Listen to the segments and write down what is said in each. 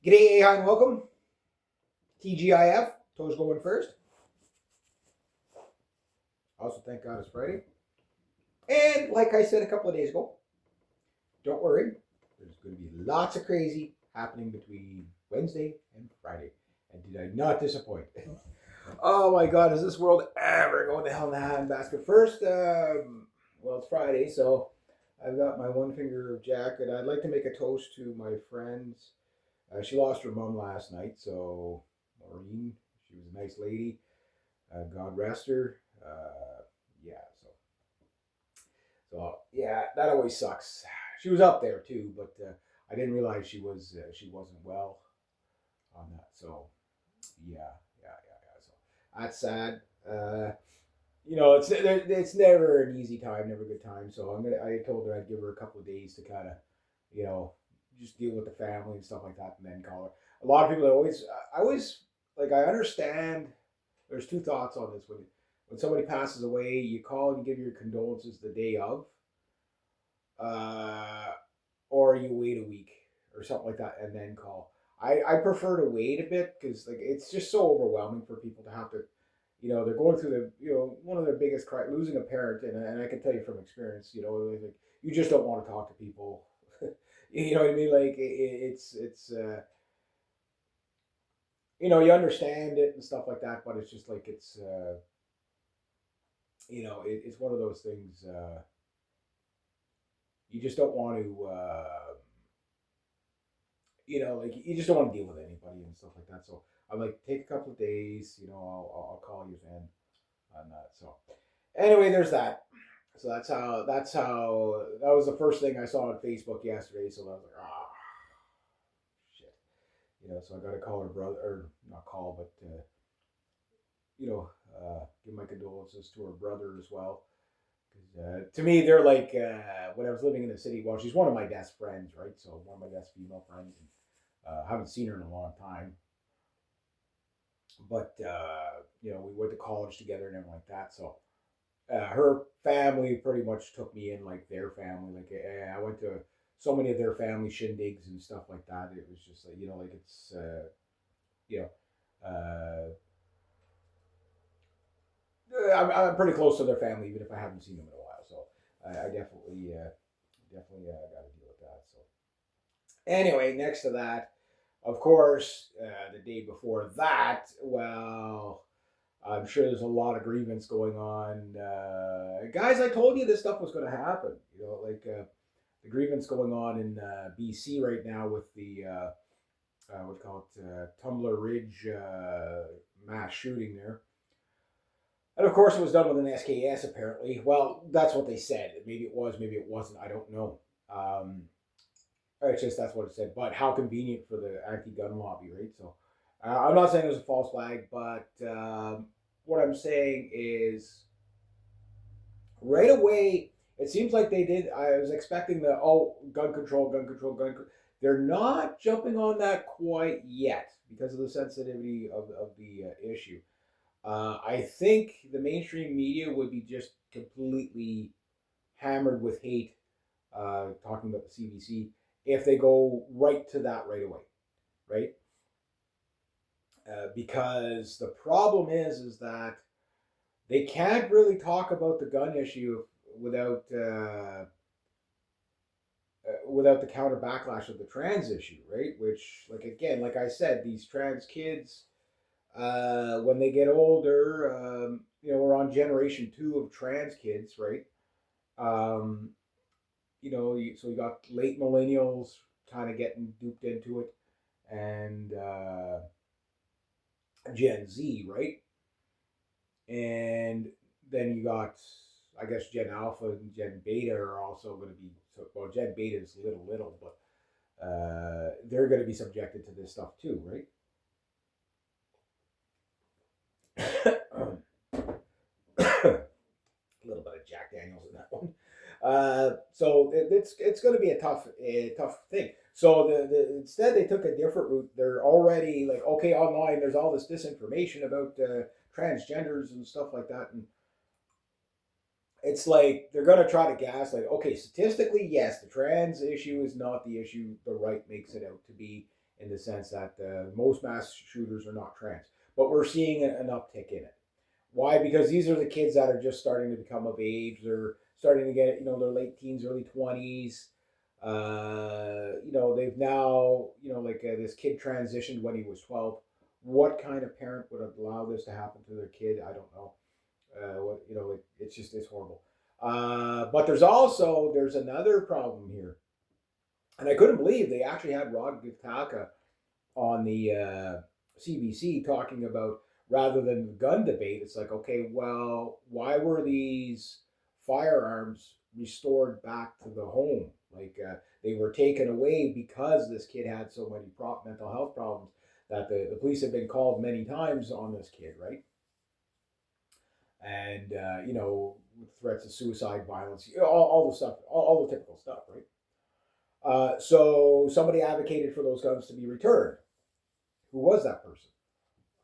G'day, hi, and welcome. TGIF, toes going first. Also, thank God it's Friday. And like I said a couple of days ago, don't worry, there's going to be lots of crazy happening between Wednesday and Friday. And did I not disappoint? Oh my God, is this world ever going to hell in the handbasket? First, well, it's Friday, so I've got my one finger of Jack, and I'd like to make a toast to my friends. She lost her mom last night, so Maureen, she was a nice lady. God rest her. Yeah, so yeah, that always sucks. She was up there too, but I didn't realize she wasn't well on that. So yeah. So that's sad. It's never an easy time, never a good time. So I told her I'd give her a couple of days to kind of, you know, just deal with the family and stuff like that, and then call her. A lot of people I always like. I understand. There's two thoughts on this. When somebody passes away, you call and you give your condolences the day of, uh, or you wait a week or something like that and then call. I prefer to wait a bit because like it's just so overwhelming for people to have to, they're going through one of their biggest losing a parent, and I can tell you from experience, like you just don't want to talk to people. You know what I mean? Like it's you understand it and stuff like that, but it's just like it's one of those things. You just don't want to. Like you just don't want to deal with anybody and stuff like that. So I'm like, take a couple of days. I'll call you then on that. So anyway, there's that. So that's how that was the first thing I saw on Facebook yesterday. So I was like, shit. So I got to call her brother, or not call, but give my condolences to her brother as well. Because to me, they're like when I was living in the city. Well, she's one of my best friends, right? So one of my best female friends, and haven't seen her in a long time. But we went to college together and everything like that. So her family pretty much took me in like their family. Like I went to so many of their family shindigs and stuff like that. It was just like like it's you know. I'm pretty close to their family, even if I haven't seen them in a while. So I definitely got to deal with that. So anyway, next to that, of course, the day before that, well, I'm sure there's a lot of grievance going on. Guys, I told you this stuff was going to happen. Like the grievance going on in BC right now with the what do you call it, Tumbler Ridge mass shooting there. And of course, it was done with an SKS apparently. Well, that's what they said. Maybe it was, maybe it wasn't. I don't know. It's just that's what it said. But how convenient for the anti-gun lobby, right? So I'm not saying it was a false flag, but what I'm saying is right away it seems like they did. I was expecting the gun control, gun control, gun. They're not jumping on that quite yet because of the sensitivity of the issue. I think the mainstream media would be just completely hammered with hate talking about the CBC if they go right to that right away, right? Because the problem is that they can't really talk about the gun issue without without the counter backlash of the trans issue, right? Which, like again, like I said, these trans kids, when they get older, we're on generation two of trans kids, right? Um, so you got late millennials kind of getting duped into it, and Gen Z, right? And then you got, I guess, Gen Alpha and Gen Beta are also going to be, so, well, Gen Beta is little, but they're going to be subjected to this stuff too, right? A little bit of Jack Daniels in that one. So it's going to be a tough thing. So instead they took a different route. They're already like, okay, online there's all this disinformation about transgenders and stuff like that, and it's like they're going to try to gaslight. Okay, statistically, yes, the trans issue is not the issue the right makes it out to be. in the sense that most mass shooters are not trans, but we're seeing an uptick in it. Why? Because these are the kids that are just starting to become of age. They're starting to get, their late teens, early 20s. They've now, this kid transitioned when he was 12. What kind of parent would allow this to happen to their kid? I don't know. It's horrible. But there's another problem here, and I couldn't believe they actually had Rod Gutaka on the CBC talking about, rather than the gun debate, it's like, okay, well, why were these firearms restored back to the home? Like they were taken away because this kid had so many mental health problems that the police have been called many times on this kid, right? And with threats of suicide, violence, all the stuff, all the typical stuff, right? So somebody advocated for those guns to be returned. Who was that person?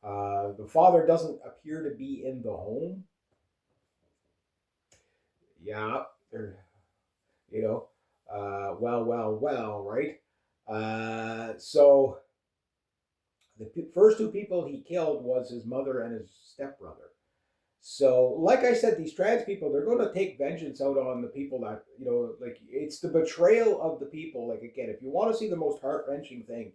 The father doesn't appear to be in the home. Yeah, you know, well, right? So the first two people he killed was his mother and his stepbrother. So, like I said, these trans people, they're going to take vengeance out on the people that, like it's the betrayal of the people. Like, again, if you want to see the most heart wrenching thing,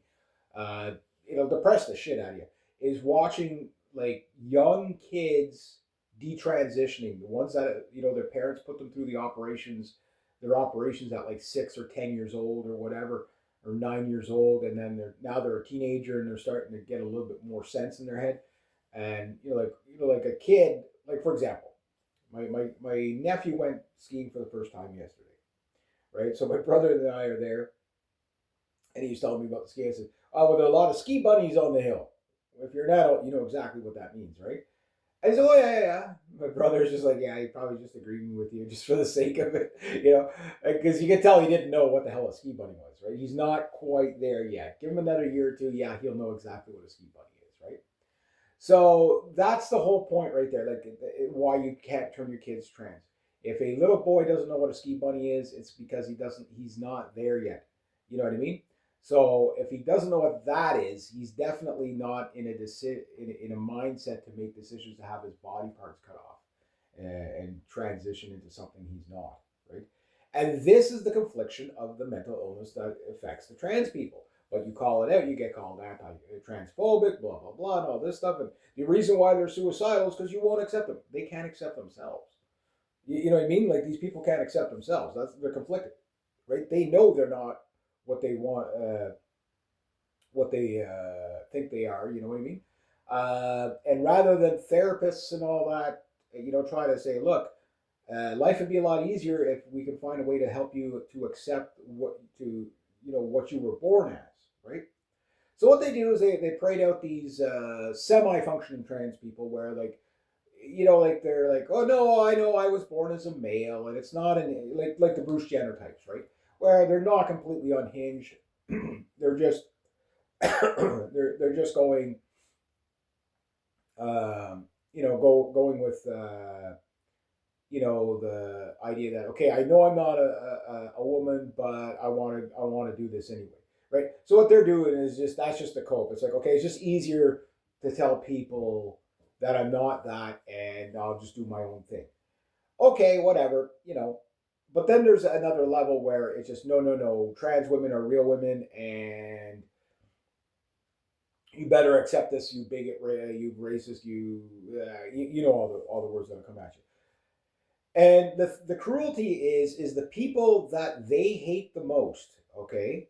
it'll depress the shit out of you, is watching like young kids detransitioning, the ones that, their parents put them through their operations at like 6 or 10 years old or whatever, or 9 years old. And then they're a teenager and they're starting to get a little bit more sense in their head. And, like a kid, like for example, my nephew went skiing for the first time yesterday, right? So my brother and I are there, and he was telling me about the ski. I said, "Oh, well, there are a lot of ski bunnies on the hill. If you're an adult, you know exactly what that means, right?" I said, "Oh yeah." My brother's just like, "Yeah, he probably just agreeing with you just for the sake of it, because you can tell he didn't know what the hell a ski bunny was, right? He's not quite there yet. Give him another year or two, yeah, he'll know exactly what a ski bunny is, right?" So that's the whole point right there, like why you can't turn your kids trans. If a little boy doesn't know what a ski bunny is, it's because he's not there yet. You know what I mean? So if he doesn't know what that is, he's definitely not in a mindset to make decisions to have his body parts cut off and transition into something he's not, right? And this is the confliction of the mental illness that affects the trans people. But you call it out, you get called anti-transphobic, blah blah blah, and all this stuff. And the reason why they're suicidal is because you won't accept them. They can't accept themselves. You know what I mean? Like these people can't accept themselves. They're conflicted, right? They know they're not what they want, what they think they are. You know what I mean? And rather than therapists and all that, try to say, look, life would be a lot easier if we could find a way to help you to accept what you were born as, right? So what they do is they prayed out these semi-functioning trans people where like they're like, oh no, I know I was born as a male, and it's not like the Bruce Jenner types, right? Where they're not completely unhinged. They're just they're just going, going with the idea that, okay, I know I'm not a woman, but I want to do this anyway, right? So what they're doing is that's just the cope. It's like, okay, it's just easier to tell people that I'm not that, and I'll just do my own thing. Okay, whatever. But then there's another level where it's just no. Trans women are real women, and you better accept this, you bigot, you racist, you know all the words that'll come at you. And the cruelty is the people that they hate the most, okay,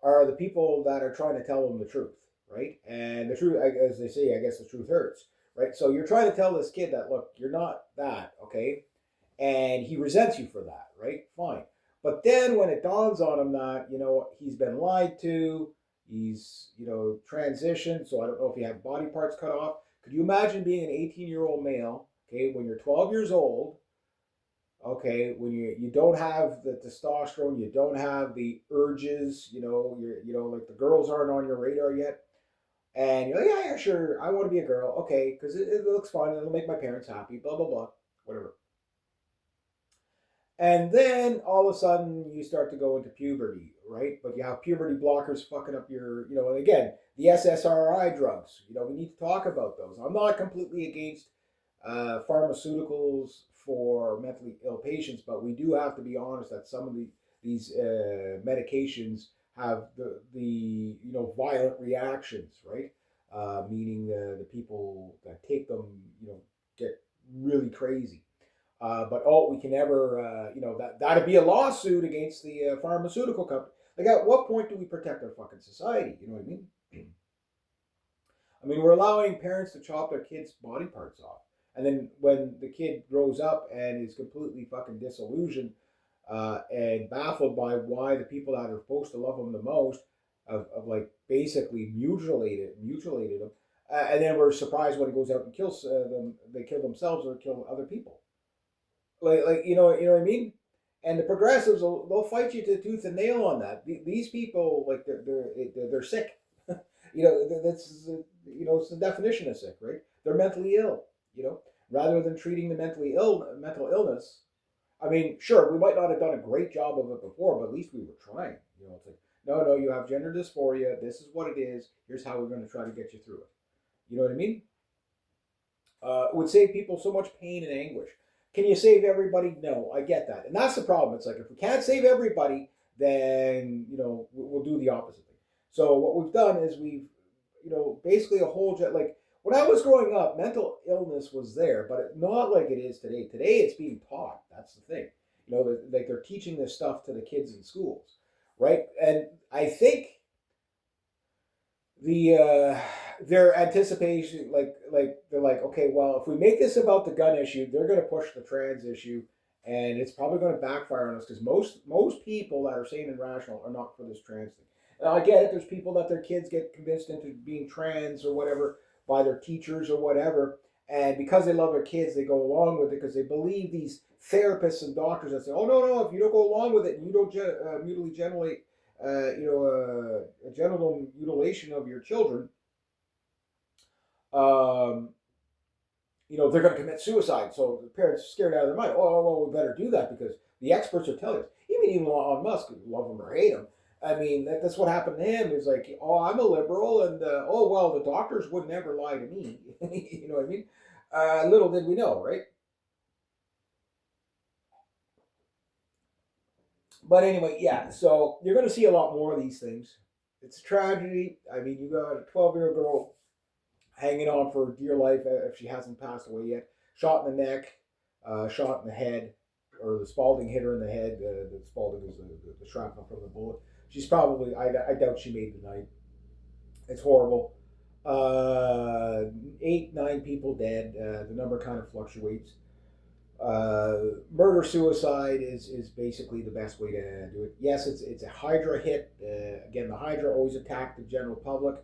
are the people that are trying to tell them the truth, right? And the truth, as they say, I guess the truth hurts, right? So you're trying to tell this kid that, look, you're not that, okay? And he resents you for that, right? Fine. But then when it dawns on him that, he's been lied to, he's, transitioned, so I don't know if he had body parts cut off. Could you imagine being an 18-year-old male, okay, when you're 12 years old, okay, when you don't have the testosterone, you don't have the urges, like the girls aren't on your radar yet, and you're like, yeah, sure, I want to be a girl, okay, because it looks fun, it'll make my parents happy, blah blah blah, whatever. And then all of a sudden you start to go into puberty, right? But you have puberty blockers fucking up your, and again, the SSRI drugs, we need to talk about those. I'm not completely against pharmaceuticals for mentally ill patients, but we do have to be honest that some of these medications have the violent reactions, right? Meaning the people that take them, get really crazy. But we can never, that'd be a lawsuit against the pharmaceutical company. Like, at what point do we protect our fucking society? You know what I mean? I mean, we're allowing parents to chop their kids' body parts off, and then when the kid grows up and is completely fucking disillusioned and baffled by why the people that are supposed to love them the most of like basically mutilated them, and then we're surprised when he goes out and kills them. They kill themselves or kill other people. Like you know what I mean. And the progressives they'll fight you to tooth and nail on that. These people like they're sick. That's it's the definition of sick, right? They're mentally ill. Rather than treating the mental illness. I mean, sure, we might not have done a great job of it before, but at least we were trying. It's like, no, you have gender dysphoria. This is what it is. Here's how we're going to try to get you through it. You know what I mean? It would save people so much pain and anguish. Can you save everybody? No, I get that. And that's the problem. It's like, if we can't save everybody, then, we'll do the opposite thing. So what we've done is we've, basically a whole, like, when I was growing up, mental illness was there, but not like it is today. Today it's being taught. That's the thing. Like they're teaching this stuff to the kids in schools, right? And I think their anticipation, like they're like, okay, well, if we make this about the gun issue, they're going to push the trans issue, and it's probably going to backfire on us because most people that are sane and rational are not for this trans thing. And I get it. There's people that their kids get convinced into being trans or whatever by their teachers or whatever, and because they love their kids, they go along with it because they believe these therapists and doctors that say, oh no, if you don't go along with it and you don't mutilate a genital mutilation of your children, they're going to commit suicide. So the parents are scared out of their mind. Oh, well, we better do that because the experts are telling us. Even Elon Musk, love him or hate him. I mean, that's what happened to him. He's like, oh, I'm a liberal, and the doctors would never lie to me. You know what I mean? Little did we know, right? But anyway, yeah. So you're going to see a lot more of these things. It's a tragedy. I mean, you got a 12-year-old girl hanging on for dear life if she hasn't passed away yet. Shot in the neck, shot in the head, or the Spalding hit her in the head. The Spalding is the shrapnel from the bullet. She's probably, I doubt she made the night. It's horrible. 8, 9 people dead. The number kind of fluctuates. Murder suicide is basically the best way to do it. Yes, it's a Hydra hit. Again, the Hydra always attack the general public,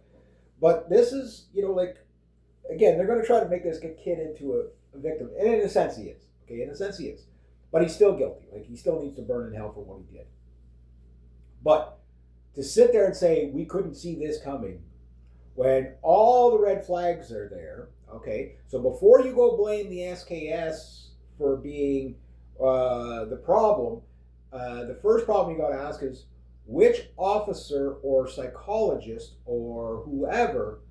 but this is again, they're going to try to make this kid into a victim, and in a sense he is. Okay, in a sense he is, but he's still guilty. Like, he still needs to burn in hell for what he did. But to sit there and say we couldn't see this coming when all the red flags are there, okay? So before you go blame the SKS for being the problem, the first problem you got to ask is which officer or psychologist or whoever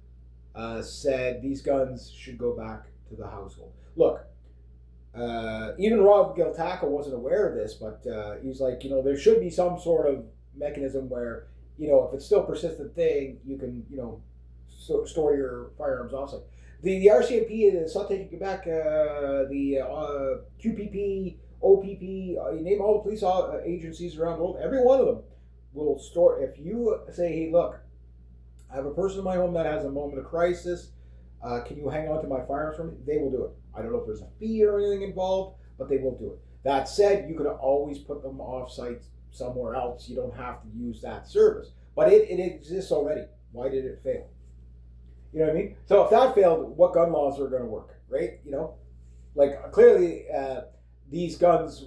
said these guns should go back to the household. Look, even Rob Giltaca wasn't aware of this, but he's like, there should be some sort of mechanism where, if it's still a persistent thing, you can, store your firearms offsite. The RCMP, the Santé Quebec, the QPP, OPP, you name all the police agencies around the world, every one of them will store. If you say, hey, look, I have a person in my home that has a moment of crisis, can you hang on to my firearms for me? They will do it. I don't know if there's a fee or anything involved, but they will do it. That said, you could always put them off site somewhere else. You don't have to use that service. But it exists already. Why did it fail? You know what I mean? So if that failed, what gun laws are going to work, right? Clearly these guns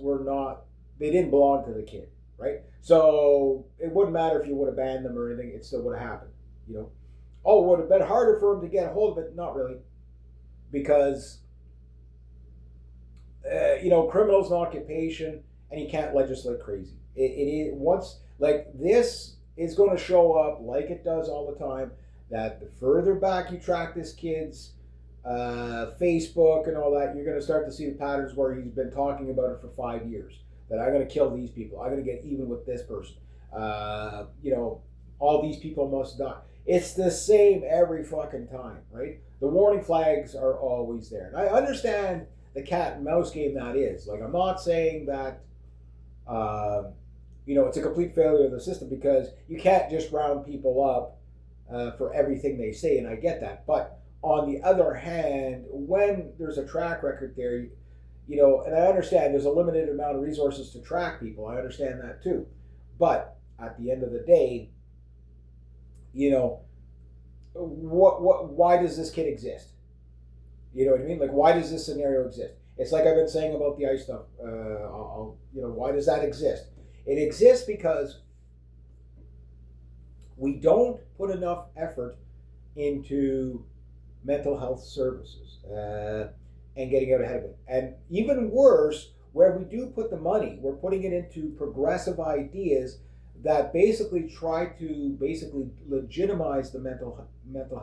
they didn't belong to the kid, right? So it wouldn't matter if you would have banned them or anything, it still would have happened, Oh, it would have been harder for him to get a hold of it? Not really. Because, criminal's an occupation, and you can't legislate crazy. It is once like this is going to show up like it does all the time. That the further back you track this kid's Facebook and all that, you're going to start to see the patterns where he's been talking about it for 5 years. That I'm going to kill these people. I'm going to get even with this person. All these people must die. It's the same every fucking time, right? The warning flags are always there. And I understand the cat and mouse game that is. Like, I'm not saying that, it's a complete failure of the system, because you can't just round people up for everything they say, and I get that. But on the other hand, when there's a track record there, and I understand there's a limited amount of resources to track people. I understand that too. But at the end of the day, why does this kid exist? You know what I mean? Like, why does this scenario exist? It's like I've been saying about the ICE stuff. Why does that exist? It exists because we don't put enough effort into mental health services and getting out ahead of it. And even worse, where we do put the money, we're putting it into progressive ideas that basically try to legitimize the mental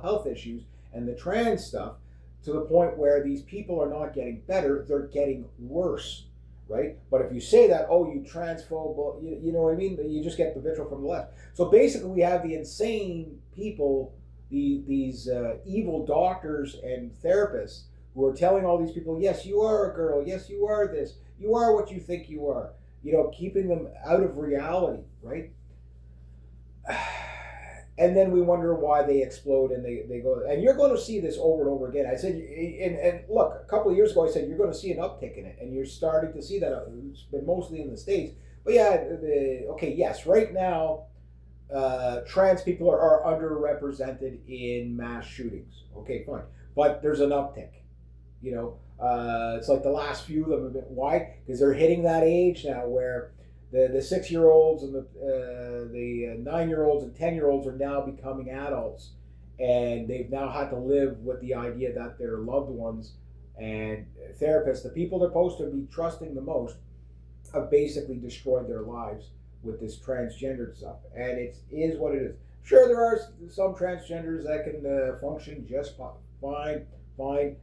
health issues and the trans stuff, to the point where these people are not getting better, they're getting worse, right? But if you say that, oh, you transphobe, you know what I mean? You just get the vitriol from the left. So basically we have the insane people, these evil doctors and therapists who are telling all these people, yes, you are a girl, yes, you are this, you are what you think you are, keeping them out of reality, right? And then we wonder why they explode and they go. And you're going to see this over and over again. I said, and look, a couple of years ago I said you're going to see an uptick in it, and you're starting to see that. It's been mostly in the States. But yeah, yes, right now, trans people are underrepresented in mass shootings. Okay, fine. But there's an uptick. It's like the last few of them have been. Why? Because they're hitting that age now where the 6-year-olds and the 9-year-olds and 10-year-olds are now becoming adults, and they've now had to live with the idea that their loved ones and therapists, the people they're supposed to be trusting the most, have basically destroyed their lives with this transgendered stuff. And it is what it is. Sure, there are some transgenders that can function just fine.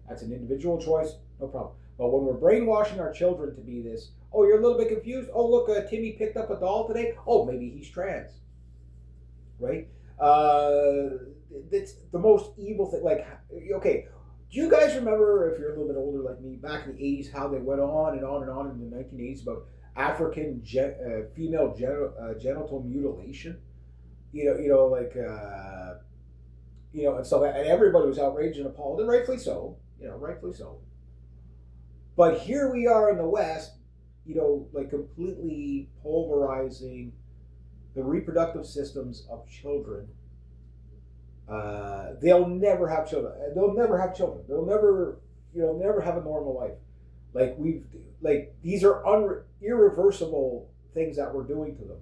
That's an individual choice, no problem. But when we're brainwashing our children to be this, oh, you're a little bit confused. Oh, look, Timmy picked up a doll today. Oh, maybe he's trans, right? It's the most evil thing. Like, okay, do you guys remember, if you're a little bit older like me, back in the 80s, how they went on and on and on in the 1980s about African female genital mutilation? And so and everybody was outraged and appalled, and rightfully so. Rightfully so. But here we are in the West, completely pulverizing the reproductive systems of children. They'll never have children. They'll never have children. They'll never, never have a normal life. These are irreversible things that we're doing to them.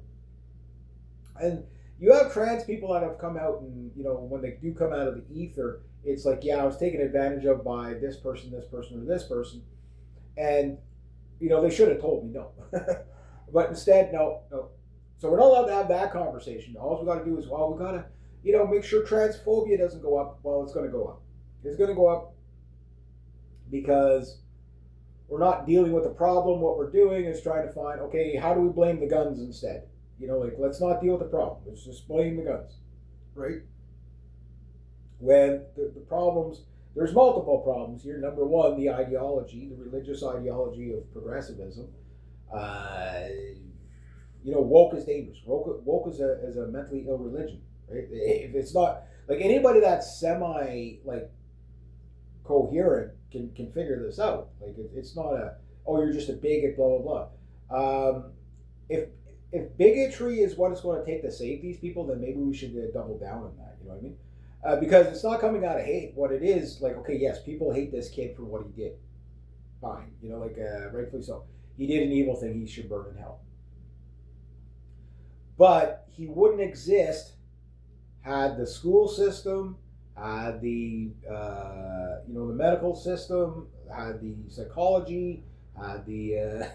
And you have trans people that have come out and, when they do come out of the ether, it's like, yeah, I was taken advantage of by this person, or this person. And, they should have told me no. But instead, no. So we're not allowed to have that conversation. All we got to do is, we got to, make sure transphobia doesn't go up. Well, it's going to go up. It's going to go up because we're not dealing with the problem. What we're doing is trying to find, okay, how do we blame the guns instead? Let's not deal with the problem. Let's just blame the guns, right? When the problems, there's multiple problems here. Number one, the ideology, the religious ideology of progressivism. Woke is dangerous. Woke is a mentally ill religion, right? If it's not, like, anybody that's coherent can figure this out. Like, it's not you're just a bigot, blah, blah, blah. If bigotry is what it's going to take to save these people, then maybe we should double down on that. You know what I mean? Because it's not coming out of hate. What it is, okay, yes, people hate this kid for what he did. Fine. Rightfully so. He did an evil thing. He should burn in hell. But he wouldn't exist had the school system, had the the medical system, had the psychology, the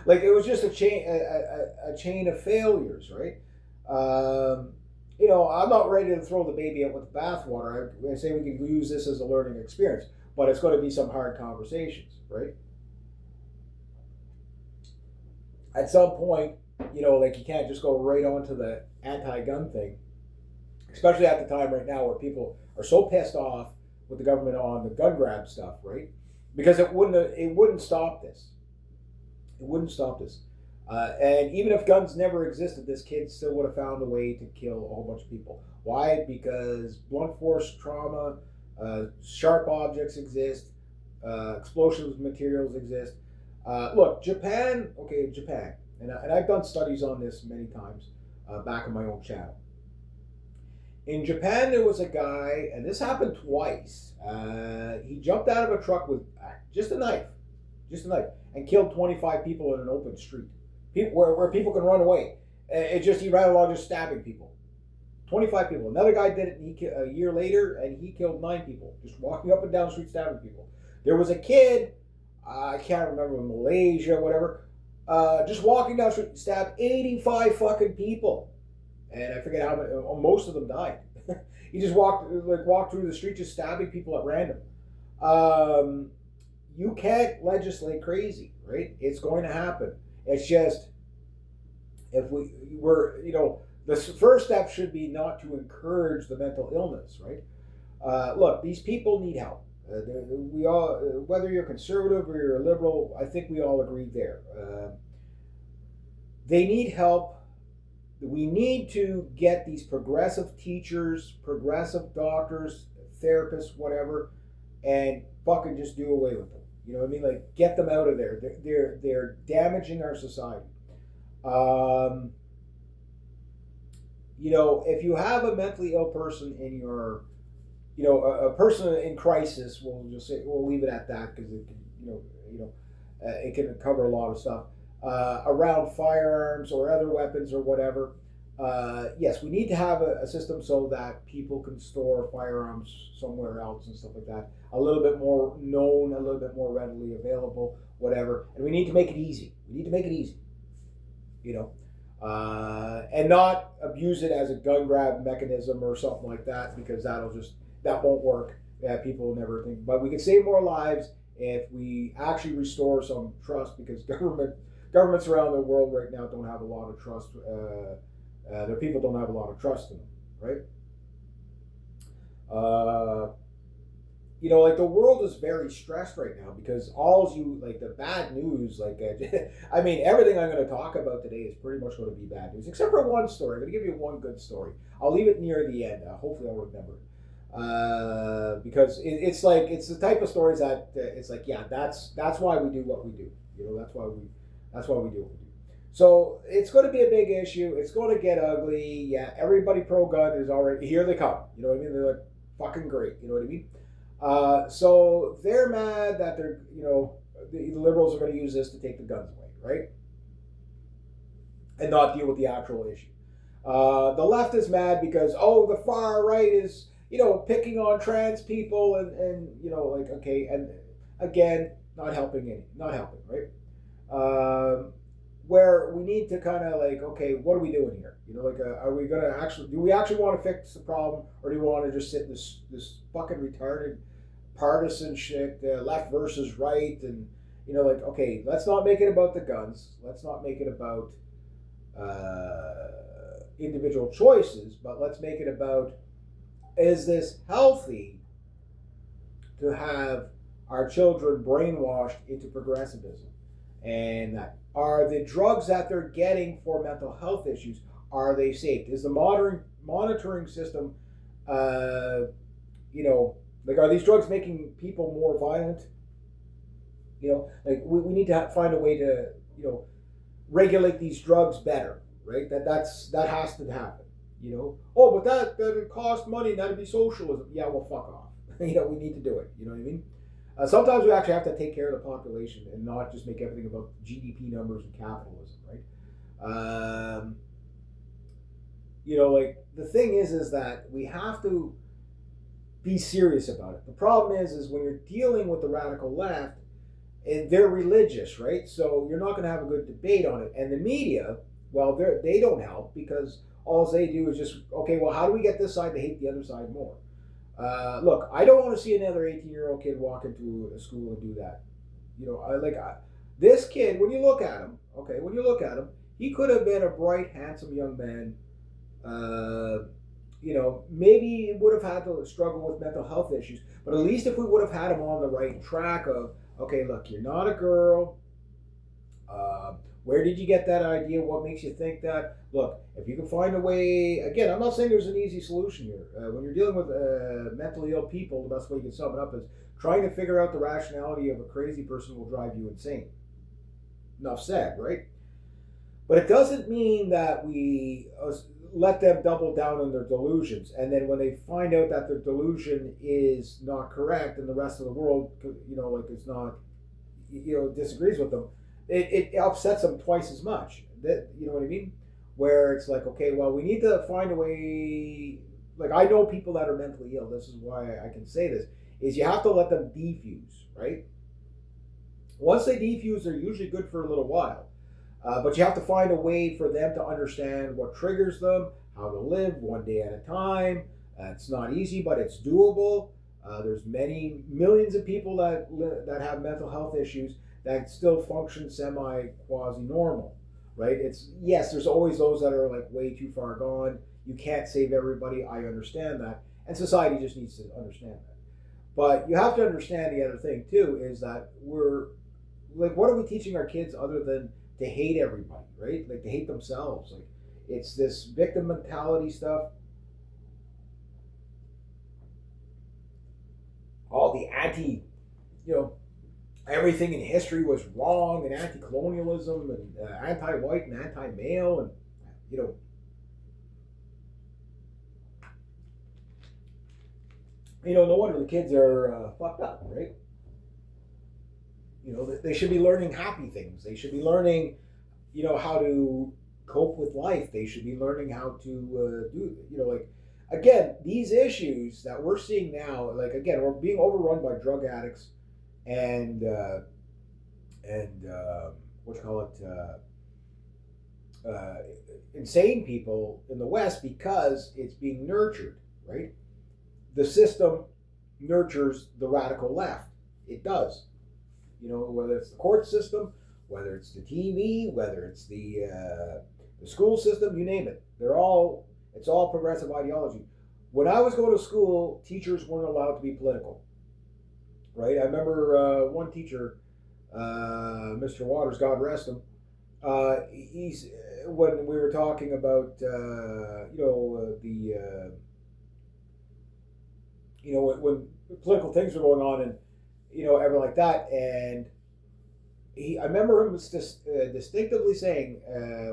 like it was just a chain of failures, right? I'm not ready to throw the baby out with the bathwater. I say we can use this as a learning experience, but it's going to be some hard conversations, right? At some point, like you can't just go right on to the anti-gun thing, especially at the time right now where people are so pissed off with the government on the gun grab stuff, right? Because it wouldn't stop this. It wouldn't stop this. And even if guns never existed, this kid still would have found a way to kill a whole bunch of people. Why? Because blunt force trauma, sharp objects exist, explosive materials exist. Look, Japan, okay, Japan, and I've done studies on this many times back on my own channel. In Japan, there was a guy, and this happened twice. He jumped out of a truck with just a knife, and killed 25 people in an open street, where people can run away. He ran along just stabbing people. 25 people. Another guy did it a year later, and he killed 9 people, just walking up and down the street stabbing people. There was a kid, I can't remember, Malaysia, whatever, just walking down the street, stabbed 85 fucking people. And I forget how many, most of them died. He just walked through the street just stabbing people at random. You can't legislate crazy, right? It's going to happen. It's just, if the first step should be not to encourage the mental illness, right? Look, these people need help. We all, whether you're conservative or you're a liberal, I think we all agree there. They need help. We need to get these progressive teachers, progressive doctors, therapists, whatever, and fucking just do away with them. You know what I mean? Like, get them out of there. They're damaging our society. If you have a mentally ill person in your, a person in crisis, we'll leave it at that because it can, it can cover a lot of stuff. Around firearms or other weapons or whatever. Yes, we need to have a system so that people can store firearms somewhere else and stuff like that. A little bit more known, a little bit more readily available, whatever. And we need to make it easy. And not abuse it as a gun grab mechanism or something like that, because that won't work. People will never think. But we can save more lives if we actually restore some trust, because governments around the world right now don't have a lot of trust. Their people don't have a lot of trust in them, right? Like the world is very stressed right now because the bad news, I mean, everything I'm going to talk about today is pretty much going to be bad news, except for one story. I'm going to give you one good story. I'll leave it near the end. Hopefully I'll remember it. Because it's the type of stories that it's like, yeah, that's why we do what we do. That's why we do what we do. So it's going to be a big issue. It's going to get ugly. Yeah, everybody pro-gun is already here. They come. You know what I mean? They're like fucking great. You know what I mean? So they're mad that the liberals are going to use this to take the guns away, right? And not deal with the actual issue. The left is mad because the far right is picking on trans people and okay, and again not helping, right? Where we need to kind of okay, what are we doing here? Are we gonna do we actually want to fix the problem, or do we want to just sit in this fucking retarded partisan shit, left versus right, and okay, let's not make it about the guns, let's not make it about individual choices, but let's make it about, is this healthy to have our children brainwashed into progressivism? And that are the drugs that they're getting for mental health issues, are they safe? Is the modern monitoring system, are these drugs making people more violent? We need to find a way to, regulate these drugs better, right? That has to happen. But that'd cost money, that'd be socialism. Yeah, well, fuck off. We need to do it. You know what I mean? Sometimes we actually have to take care of the population and not just make everything about GDP numbers and capitalism, right? The thing is that we have to be serious about it. The problem is when you're dealing with the radical left, and they're religious, right? So you're not going to have a good debate on it. And the media, well, they don't help because all they do is just, okay, well, how do we get this side to hate the other side more? Look, I don't want to see another 18-year-old kid walk into a school and do that. This kid, when you look at him, okay, when you look at him, he could have been a bright, handsome young man. Maybe he would have had to struggle with mental health issues, but at least if we would have had him on the right track of, okay, look, you're not a girl. Where did you get that idea? What makes you think that? Look, if you can find a way, again, I'm not saying there's an easy solution here. When you're dealing with mentally ill people, the best way you can sum it up is trying to figure out the rationality of a crazy person will drive you insane. Enough said, right? But it doesn't mean that we let them double down on their delusions. And then when they find out that their delusion is not correct and the rest of the world, it's not, disagrees with them, it upsets them twice as much. You know what I mean? Where it's like, okay, well, we need to find a way. Like, I know people that are mentally ill. This is why I can say this, is you have to let them defuse, right? Once they defuse, they're usually good for a little while. But you have to find a way for them to understand what triggers them, how to live one day at a time. It's not easy, but it's doable. There's many millions of people that have mental health issues that still function quasi-normal, right? Yes, there's always those that are like way too far gone. You can't save everybody. I understand that. And society just needs to understand that. But you have to understand the other thing too, is that what are we teaching our kids other than to hate everybody, right? Like to hate themselves. Like it's this victim mentality stuff. All the everything in history was wrong, and anti-colonialism and anti-white and anti-male, and no wonder the kids are fucked up, right? They should be learning happy things. They should be learning, how to cope with life. They should be learning how to again, these issues that we're seeing now, again, we're being overrun by drug addicts and insane people in the West because it's being nurtured, right? The system nurtures the radical left. It does. Whether it's the court system, whether it's the TV, whether it's the school system, you name it. It's all progressive ideology. When I was going to school, teachers weren't allowed to be political, right? I remember one teacher, Mr. Waters, God rest him. When we were talking about when political things were going on and everything like that, and I remember him distinctively saying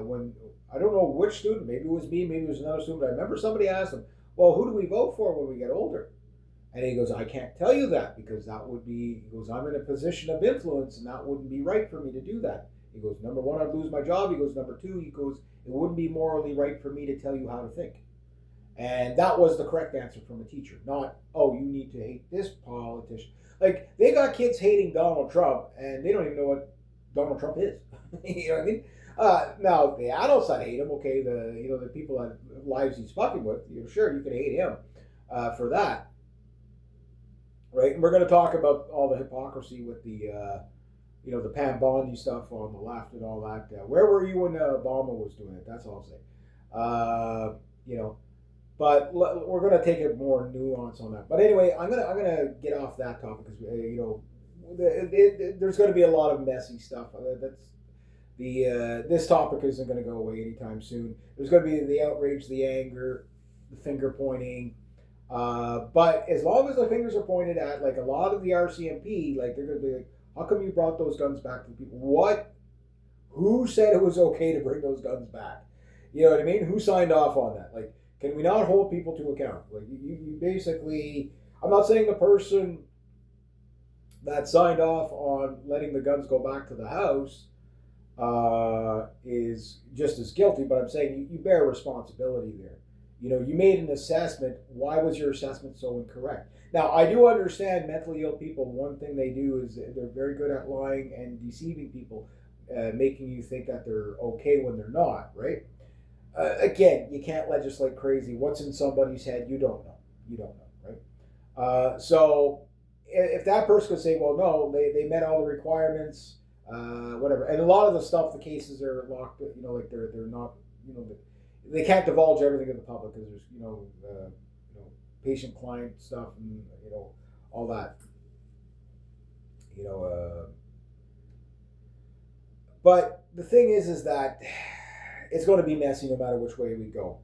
when, I don't know which student, maybe it was me, maybe it was another student, but I remember somebody asked him, well, who do we vote for when we get older? And he goes, I can't tell you that because that would be, he goes, I'm in a position of influence and that wouldn't be right for me to do that. He goes, number one, I'd lose my job. He goes, number two, he goes, it wouldn't be morally right for me to tell you how to think. And that was the correct answer from a teacher, not, oh, you need to hate this politician. Like, they got kids hating Donald Trump, and they don't even know what Donald Trump is. You know what I mean? Now, the adults that hate him, okay, the people that lives he's fucking with, sure, you can hate him for that. Right? And we're going to talk about all the hypocrisy with the Pam Bondi stuff on the left and all that. Where were you when Obama was doing it? That's all I'll say. But we're going to take a more nuance on that. But anyway, I'm gonna get off that topic because there's going to be a lot of messy stuff. This topic isn't going to go away anytime soon. There's going to be the outrage, the anger, the finger pointing. But as long as the fingers are pointed at, like a lot of the RCMP, like they're going to be like, how come you brought those guns back to the people? What? Who said it was okay to bring those guns back? You know what I mean? Who signed off on that? Like, can we not hold people to account? Like, you basically, I'm not saying the person that signed off on letting the guns go back to the house is just as guilty, but I'm saying you bear responsibility there. You made an assessment. Why was your assessment so incorrect? Now, I do understand mentally ill people. One thing they do is they're very good at lying and deceiving people, making you think that they're okay when they're not, right? Again, you can't legislate crazy. What's in somebody's head, you don't know. You don't know, right? So if that person could say, well, no, they met all the requirements, whatever. And a lot of the stuff, the cases are locked, like they're not, they can't divulge everything to the public because there's, patient client stuff and, all that, you know, uh, but the thing is that it's going to be messy no matter which way we go.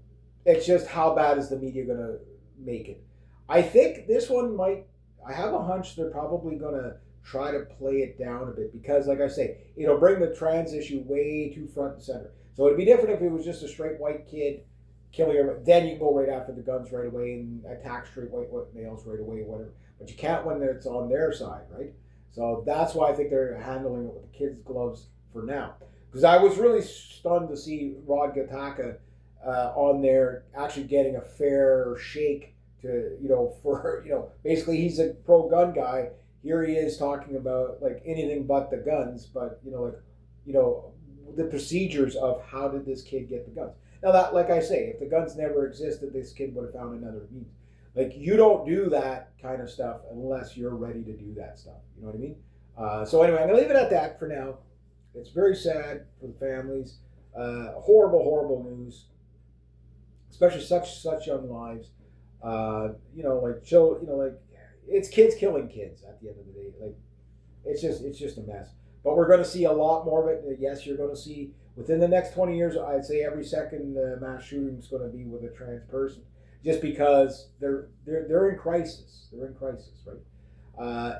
It's just how bad is the media going to make it? I think this one might. I have a hunch they're probably going to try to play it down a bit because, like I say, it'll bring the trans issue way too front and center. So it'd be different if it was just a straight white kid killing her. Then you go right after the guns right away and attack straight white males right away, whatever. But you can't when it's on their side, right? So that's why I think they're handling it with the kids' gloves for now. Because I was really stunned to see Rod Gataka on there actually getting a fair shake to, for, basically he's a pro gun guy. Here he is talking about like anything but the guns, but, the procedures of how did this kid get the guns. Now that, like I say, if the guns never existed, this kid would have found another means. Like you don't do that kind of stuff unless you're ready to do that stuff. You know what I mean? So anyway, I'm gonna leave it at that for now. It's very sad for the families. Horrible, horrible news, especially such young lives. Like it's kids killing kids at the end of the day. Like it's just a mess. But we're going to see a lot more of it. Yes, you're going to see within the next 20 years. I'd say every second mass shooting is going to be with a trans person, just because they're in crisis. They're in crisis, right?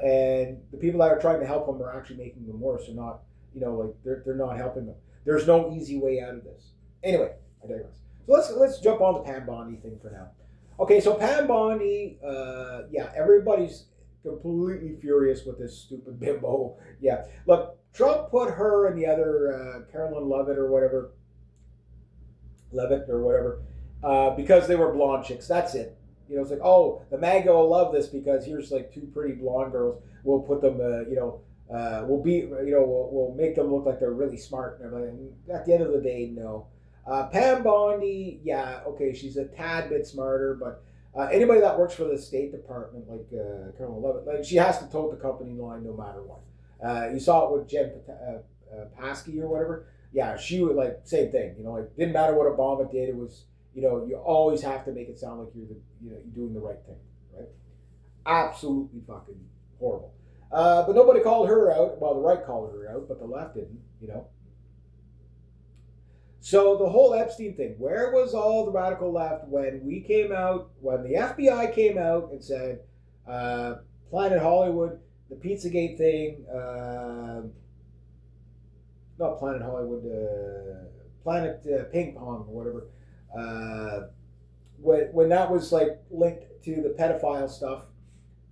And the people that are trying to help them are actually making them worse. They're not, they're not helping them. There's no easy way out of this. Anyway, I digress. So let's jump on the Pam Bondi thing for now. Okay, so Pam Bondi, everybody's completely furious with this stupid bimbo. Yeah, look, Trump put her and the other Carolyn Levitt or whatever, because they were blonde chicks. That's it. It's like, oh, the MAGA will love this because here's like two pretty blonde girls. We'll put them, we'll make them look like they're really smart and everything. At the end of the day, no. Pam Bondi, yeah, okay, she's a tad bit smarter, but anybody that works for the State Department, like Colonel Levitt, like she has to toe the company line no matter what. You saw it with Jen Psaki or whatever. Yeah, she would like same thing. Like didn't matter what Obama did. It was you always have to make it sound like you're doing the right thing, right? Absolutely fucking horrible. But nobody called her out. Well, the right called her out, but the left didn't. So the whole Epstein thing, where was all the radical left when we came out, when the FBI came out and said, Planet Hollywood, the Pizzagate thing, not Planet Hollywood, Planet Ping Pong or whatever, when that was like linked to the pedophile stuff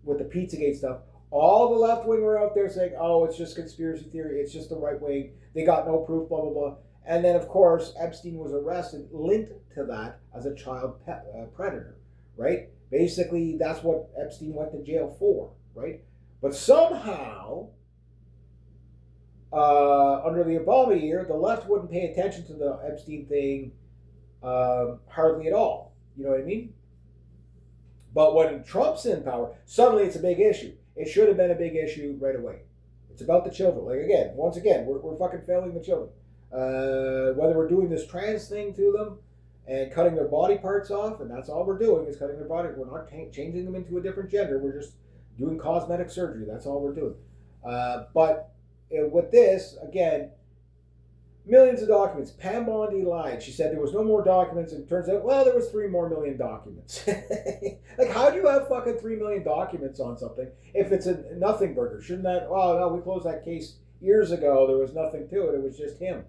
with the Pizzagate stuff, all the left wing were out there saying, oh, it's just conspiracy theory, it's just the right wing, they got no proof, blah, blah, blah. And then, of course, Epstein was arrested, linked to that as a child predator, right? Basically, that's what Epstein went to jail for, right? But somehow, under the Obama year, the left wouldn't pay attention to the Epstein thing hardly at all. You know what I mean? But when Trump's in power, suddenly it's a big issue. It should have been a big issue right away. It's about the children. Like, once again, we're fucking failing the children. Whether we're doing this trans thing to them and cutting their body parts off, and that's all we're doing is cutting their body. We're not changing them into a different gender. We're just doing cosmetic surgery. That's all we're doing. But with this, again, millions of documents. Pam Bondi lied. She said there was no more documents, and it turns out, well, there was 3 more million documents. Like, how do you have fucking 3 million documents on something if it's a nothing burger? Shouldn't that, oh, no, we closed that case years ago. There was nothing to it. It was just him.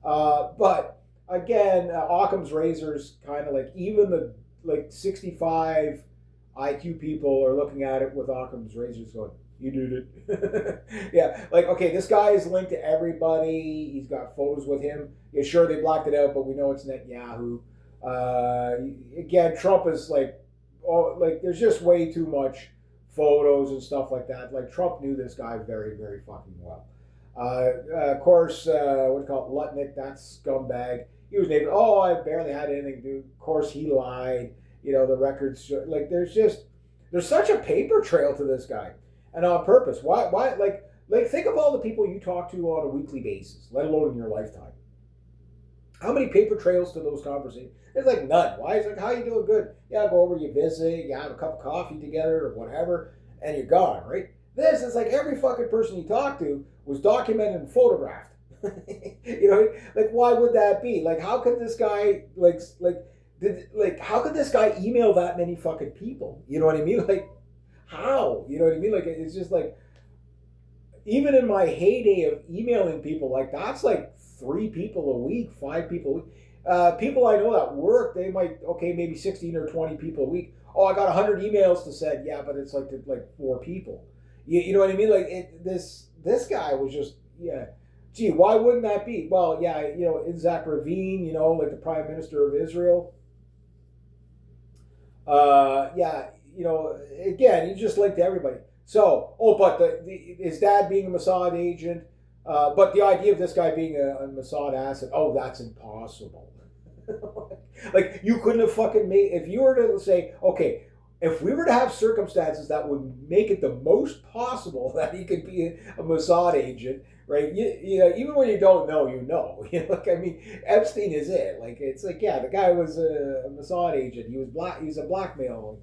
But again, Occam's razors kind of like even the 65 IQ people are looking at it with Occam's razors going, you did it. Yeah, like, okay, this guy is linked to everybody. He's got photos with him. Yeah, sure, they blacked it out, but we know it's Netanyahu. Uh, Again, Trump is like, oh, like there's just way too much photos and stuff like that. Like Trump knew this guy very, very fucking well. Of course, what do you call it, Lutnick, that scumbag. He was named. Oh, I barely had anything to do. Of course, he lied. You know, the records. Like, there's such a paper trail to this guy, and on purpose. Why? Like, think of all the people you talk to on a weekly basis, let alone in your lifetime. How many paper trails to those conversations? It's like none. Why? It's like, how you doing? Good. Yeah, go over, you visit, you have a cup of coffee together or whatever, and you're gone, right? This is like every fucking person you talk to was documented and photographed. You know, like why would that be? Like, how could this guy how could this guy email that many fucking people? You know what I mean? Like, how? You know what I mean? Like, it's just like, even in my heyday of emailing people, like that's like 3 people a week, 5 people a week. People I know that work, they might, okay, maybe 16 or 20 people a week. Oh, I got 100 emails to send. Yeah, but it's like to like 4 people. You know what I mean? Like this guy was just, yeah. Gee, why wouldn't that be? Well, yeah, you know, Isaac Rabin, you know, like the Prime Minister of Israel. Yeah, you know, again, he just linked to everybody. So, oh, but his dad being a Mossad agent, but the idea of this guy being a Mossad asset, oh, that's impossible. Like, you couldn't have fucking made, if you were to say, okay, if we were to have circumstances that would make it the most possible that he could be a Mossad agent, right? You know, even when you don't know, you know. You know, like, I mean, Epstein is it. Like, it's like, yeah, the guy was a Mossad agent. He was black. He's a blackmail.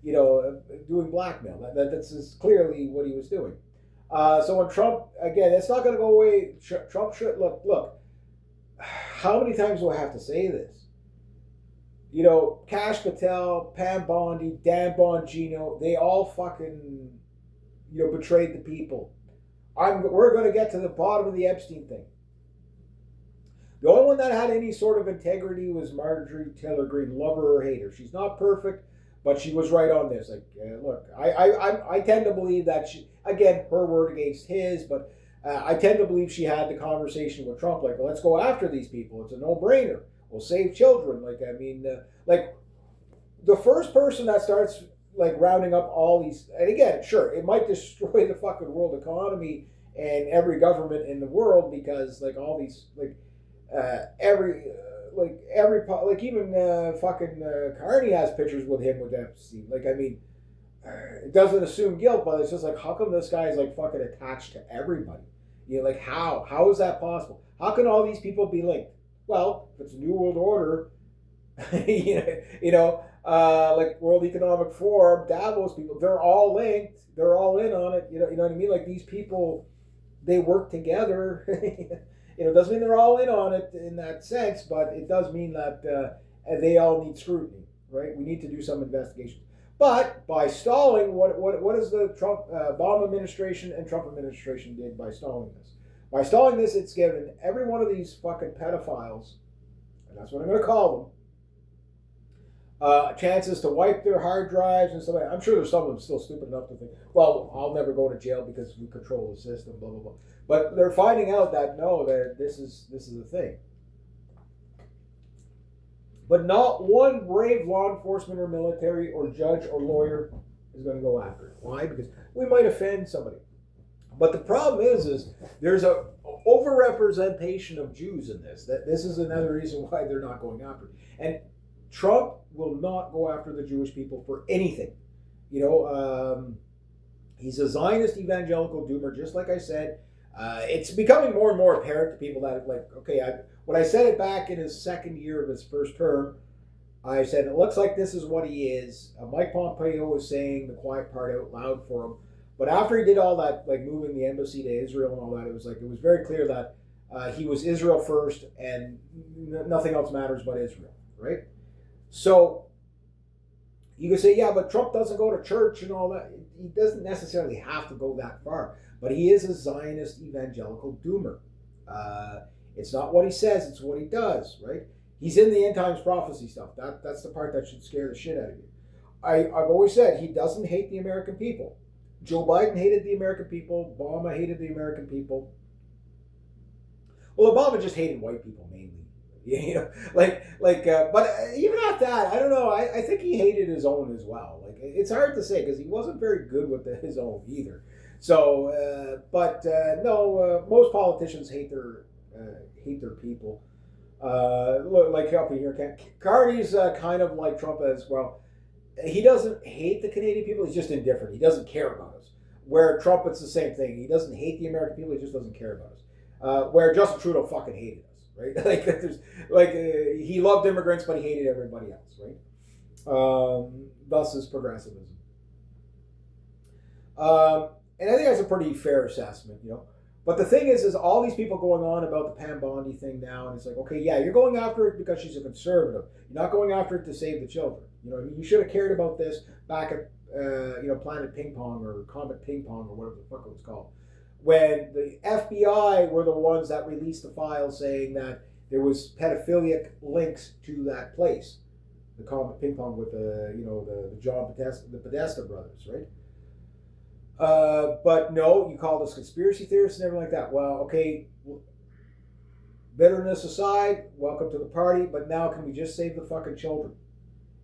You know, doing blackmail. That's just clearly what he was doing. So when Trump, again, it's not going to go away. Trump should look. How many times do I have to say this? You know, Kash Patel, Pam Bondi, Dan Bongino, they all fucking, you know, betrayed the people. We're going to get to the bottom of the Epstein thing. The only one that had any sort of integrity was Marjorie Taylor Greene, love her or hate her. She's not perfect, but she was right on this. Like, look, I tend to believe that she, again, her word against his, but I tend to believe she had the conversation with Trump, like, well, let's go after these people. It's a no-brainer. We'll save children. Like, I mean, like, the first person that starts, like, rounding up all these, and again, sure, it might destroy the fucking world economy and every government in the world because, like, all these, like, like even fucking Carney has pictures with him with Epstein. Like, I mean, it doesn't assume guilt, but it's just like, how come this guy is like fucking attached to everybody? You know, like how is that possible? How can all these people be linked? Well, if it's a New World Order, you know, like World Economic Forum, Davos people, they're all linked. They're all in on it. You know what I mean? Like, these people, they work together. You know, it doesn't mean they're all in on it in that sense, but it does mean that they all need scrutiny, right? We need to do some investigation. But by stalling, what is the Trump Obama administration and Trump administration did by stalling this? By stalling this, it's given every one of these fucking pedophiles, and that's what I'm going to call them, chances to wipe their hard drives and stuff like that. I'm sure there's some of them still stupid enough to think, well, I'll never go to jail because we control the system, blah blah blah. But they're finding out that no, that this is a thing. But not one brave law enforcement or military or judge or lawyer is going to go after it. Why? Because we might offend somebody. But the problem is there's a overrepresentation of Jews in this. That this is another reason why they're not going after it. And Trump will not go after the Jewish people for anything. You know, he's a Zionist evangelical doomer, just like I said. It's becoming more and more apparent to people that, like, okay, when I said it back in his second year of his first term, I said, it looks like this is what he is. Mike Pompeo was saying the quiet part out loud for him. But after he did all that, like moving the embassy to Israel and all that, it was very clear that he was Israel first and nothing else matters but Israel, right? So you can say, yeah, but Trump doesn't go to church and all that. He doesn't necessarily have to go that far. But he is a Zionist evangelical doomer. It's not what he says, it's what he does, right? He's in the end times prophecy stuff. That's the part that should scare the shit out of you. I've always said he doesn't hate the American people. Joe Biden hated the American people. Obama hated the American people. Well, Obama just hated white people mainly. But even at that, I don't know. I think he hated his own as well. Like, it's hard to say because he wasn't very good with his own either. So, no, most politicians hate their people. Look, like up here, Carney's kind of like Trump as well. He doesn't hate the Canadian people. He's just indifferent. He doesn't care about us. Where Trump, it's the same thing. He doesn't hate the American people. He just doesn't care about us. Where Justin Trudeau fucking hated us, right? He loved immigrants, but he hated everybody else, right? Thus is progressivism. And I think that's a pretty fair assessment, you know. But the thing is all these people going on about the Pam Bondi thing now, and it's like, okay, yeah, you're going after it because she's a conservative. You're not going after it to save the children. You know what I mean? You should have cared about this back at, Planet Ping Pong or Comet Ping Pong or whatever the fuck it was called. When the FBI were the ones that released the file saying that there was pedophilic links to that place, the Comet Ping Pong with the John Podesta, the Podesta brothers, right? But no, you call us conspiracy theorists and everything like that. Well, okay, bitterness aside, welcome to the party, but now can we just save the fucking children?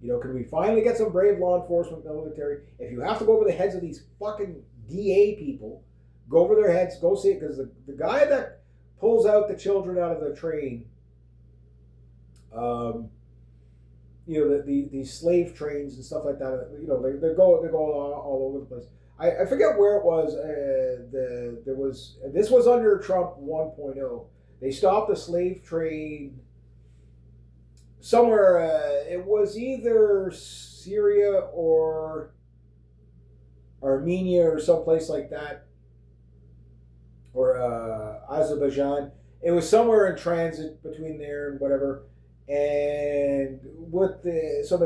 You know, can we finally get some brave law enforcement, military? If you have to go over the heads of these fucking DA people, go over their heads, go see it, because the guy that pulls out the children out of the train, these slave trains and stuff like that, they go all over the place. I forget where it was. This was under Trump 1.0. They stopped the slave trade somewhere. It was either Syria or Armenia or someplace like that, or Azerbaijan. It was somewhere in transit between there and whatever. And with some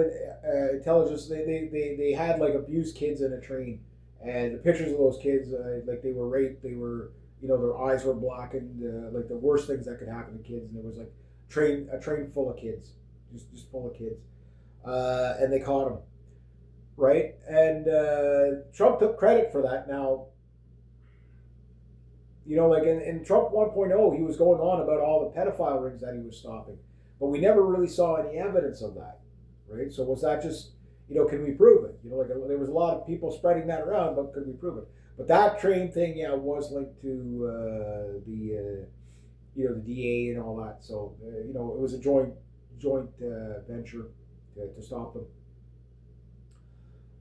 intelligence, they had like abused kids in a train. And the pictures of those kids, like they were raped, they were, their eyes were blackened, like the worst things that could happen to kids. And there was like a train full of kids, just full of kids, and they caught them, right? And Trump took credit for that. Now, like in Trump 1.0, he was going on about all the pedophile rings that he was stopping, but we never really saw any evidence of that, right? So was that just can we prove it? There was a lot of people spreading that around, but could we prove it? But that train thing, yeah, was linked to the DA and all that. So it was a joint venture to stop them.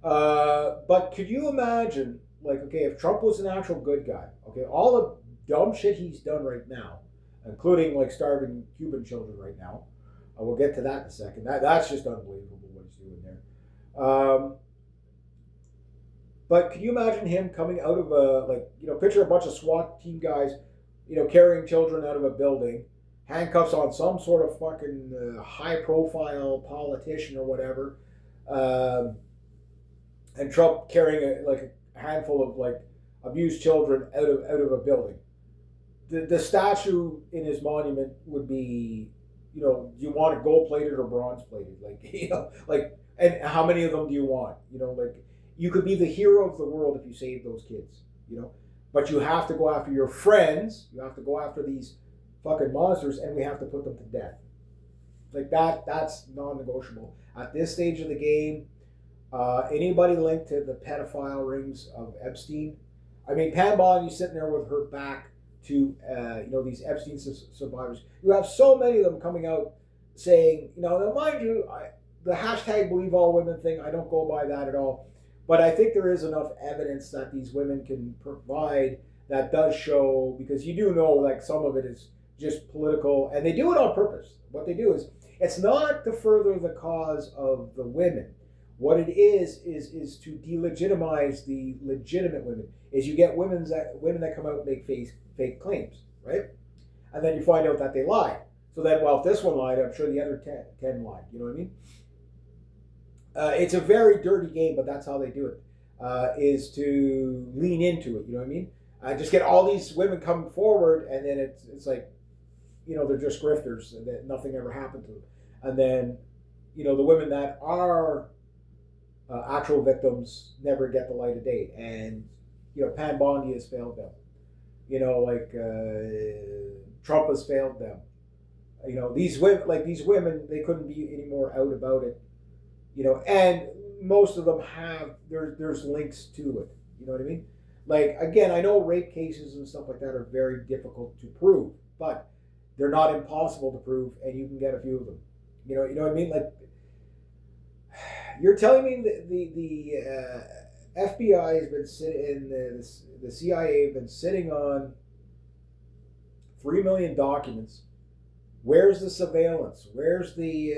But could you imagine, like, okay, if Trump was an actual good guy, okay, all the dumb shit he's done right now, including like starving Cuban children right now, we'll get to that in a second. That's just unbelievable what he's doing there. But can you imagine him coming out of picture a bunch of SWAT team guys, carrying children out of a building, handcuffs on some sort of fucking high profile politician or whatever, and Trump carrying a handful of abused children out of a building. The statue in his monument would be, do you want it gold plated or bronze plated? And how many of them do you want? You could be the hero of the world if you save those kids, But you have to go after your friends. You have to go after these fucking monsters, and we have to put them to death. That's non-negotiable. At this stage of the game, anybody linked to the pedophile rings of Epstein, I mean, Pam Bondi sitting there with her back to, these Epstein survivors. You have so many of them coming out saying, now mind you, the hashtag believe all women thing, I don't go by that at all. But I think there is enough evidence that these women can provide that does show, because you do know some of it is just political, and they do it on purpose. What they do is, it's not to further the cause of the women. What it is to delegitimize the legitimate women. Is you get women that come out and make fake claims, right? And then you find out that they lied. So then, well, if this one lied, I'm sure the other 10 lied. You know what I mean? It's a very dirty game, but that's how they do it, is to lean into it, you know what I mean? Just get all these women coming forward, and then it's like, they're just grifters, and that nothing ever happened to them. And then, the women that are actual victims never get the light of day. And, Pam Bondi has failed them. Trump has failed them. These women, they couldn't be any more out about it. And most of them have there's links to it. You know what I mean? Like, again, I know rape cases and stuff like that are very difficult to prove, but they're not impossible to prove, and you can get a few of them. You know what I mean? Like, you're telling me the FBI has been sitting, the CIA have been sitting on 3 million documents. Where's the surveillance? Where's the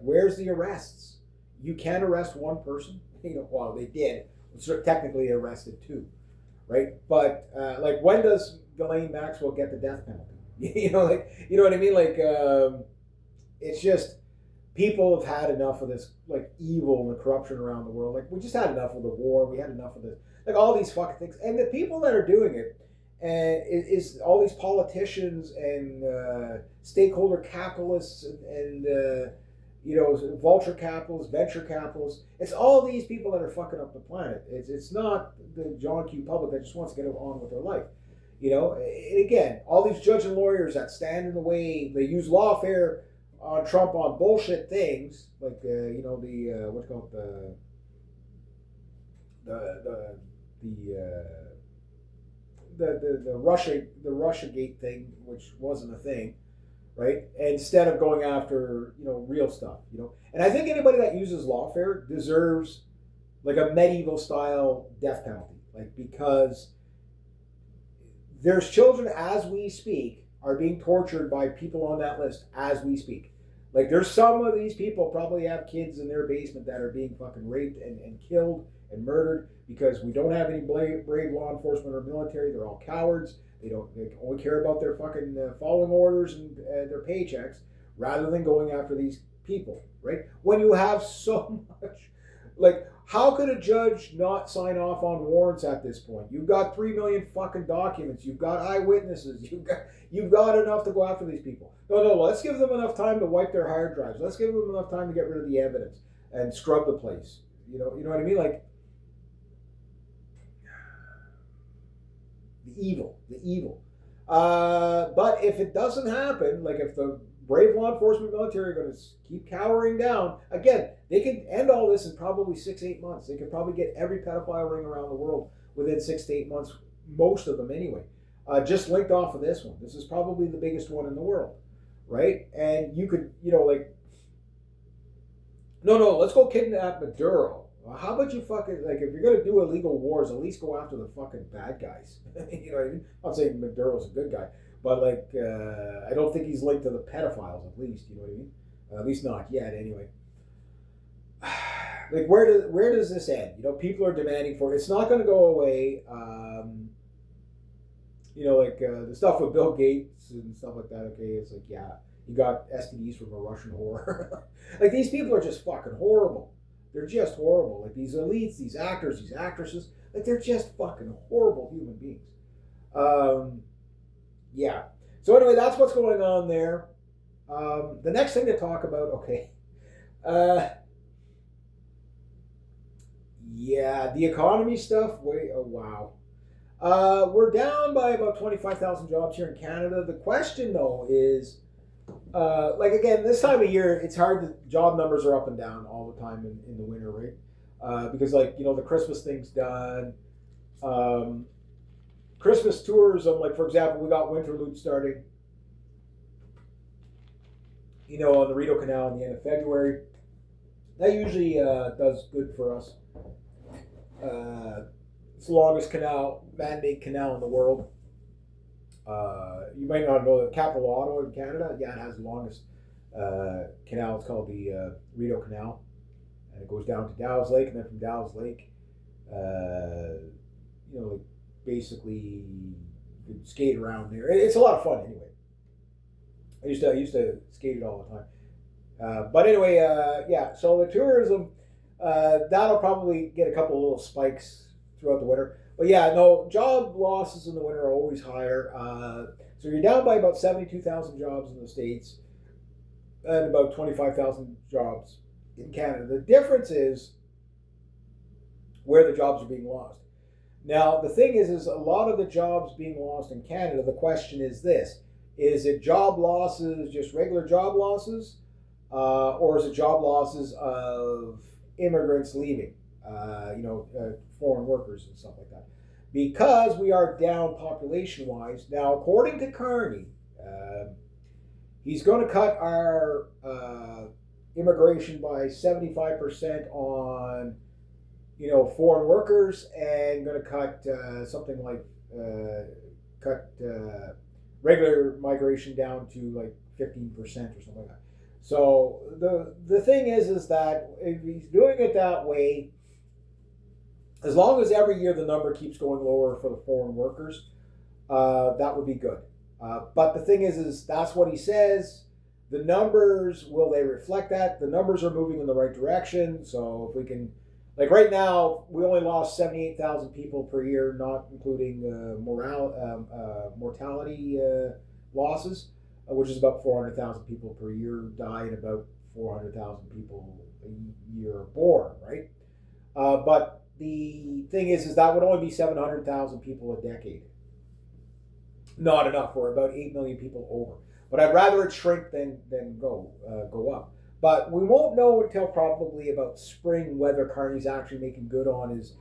where's the arrests? You can't arrest one person. Well, they did. So technically arrested two, right? But when does Ghislaine Maxwell get the death penalty? You know what I mean? It's just people have had enough of this evil and the corruption around the world. We just had enough of the war. We had enough of this, all these fucking things. And the people that are doing it, and is all these politicians and stakeholder capitalists and vulture capitalists, venture capitalists. It's all these people that are fucking up the planet. It's not the John Q. public that just wants to get on with their life. And again, all these judges and lawyers that stand in the way, they use lawfare on Trump on bullshit things, what's called the Russiagate thing, which wasn't a thing, right? Instead of going after real stuff, And I think anybody that uses lawfare deserves a medieval style death penalty, because there's children as we speak are being tortured by people on that list as we speak. There's some of these people probably have kids in their basement that are being fucking raped and killed and murdered because we don't have any brave law enforcement or military. They're all cowards. They only care about their fucking following orders and their paychecks rather than going after these people, right? When you have so much, how could a judge not sign off on warrants at this point? You've got 3 million fucking documents. You've got eyewitnesses. You've got enough to go after these people. No, let's give them enough time to wipe their hard drives. Let's give them enough time to get rid of the evidence and scrub the place. You know what I mean? The evil. But if it doesn't happen, if the brave law enforcement military are going to keep cowering down, again, they could end all this in probably 6-8 months. They could probably get every pedophile ring around the world within 6 to 8 months, most of them anyway. Just linked off of this one. This is probably the biggest one in the world, right? And you could, no, let's go kidnap Maduro. How about you fucking, if you're going to do illegal wars, at least go after the fucking bad guys. You know what I mean? I'm not saying Maduro's a good guy, but I don't think he's linked to the pedophiles, at least. You know what I mean? At least not yet, anyway. Where does this end? People are demanding for it. It's not going to go away. The stuff with Bill Gates and stuff like that. Okay, it's he got STDs from a Russian whore. These people are just fucking horrible. They're just horrible. These elites, these actors, these actresses, they're just fucking horrible human beings. Yeah. So anyway, that's what's going on there. The next thing to talk about, okay. Yeah, the economy stuff. Wow. We're down by about 25,000 jobs here in Canada. The question, though, is, again, this time of year, it's hard. The job numbers are up and down all the time in the winter, right? Because, the Christmas thing's done. Christmas tourism, for example, we got Winterlude starting, on the Rideau Canal in the end of February. That usually does good for us. It's the longest man-made canal in the world. You might not know the capital Ottawa in Canada. Yeah, it has the longest canal. It's called the Rideau Canal, and it goes down to Dow's Lake, and then from Dow's Lake, basically you can skate around there. It's a lot of fun anyway. I used to skate it all the time. But anyway, yeah. So the tourism that'll probably get a couple of little spikes throughout the winter. But yeah, no, job losses in the winter are always higher. So you're down by about 72,000 jobs in the States and about 25,000 jobs in Canada. The difference is where the jobs are being lost. Now, the thing is a lot of the jobs being lost in Canada, the question is this. Is it job losses, just regular job losses, or is it job losses of immigrants leaving, foreign workers and stuff like that? Because we are down population wise. Now, according to Carney, he's going to cut our immigration by 75% on foreign workers, and going to cut something like cut regular migration down to like 15% or something like that. So the thing is that if he's doing it that way, as long as every year the number keeps going lower for the foreign workers, that would be good. But the thing is that's what he says. The numbers, will they reflect that? The numbers are moving in the right direction. So if we can, like right now, we only lost 78,000 people per year, not including mortality losses, which is about 400,000 people per year die, and about 400,000 people a year are born, right? But the thing is that would only be 700,000 people a decade. Not enough. We're about 8 million people over. But I'd rather it shrink than go up. But we won't know until probably about spring whether Carney's actually making good on his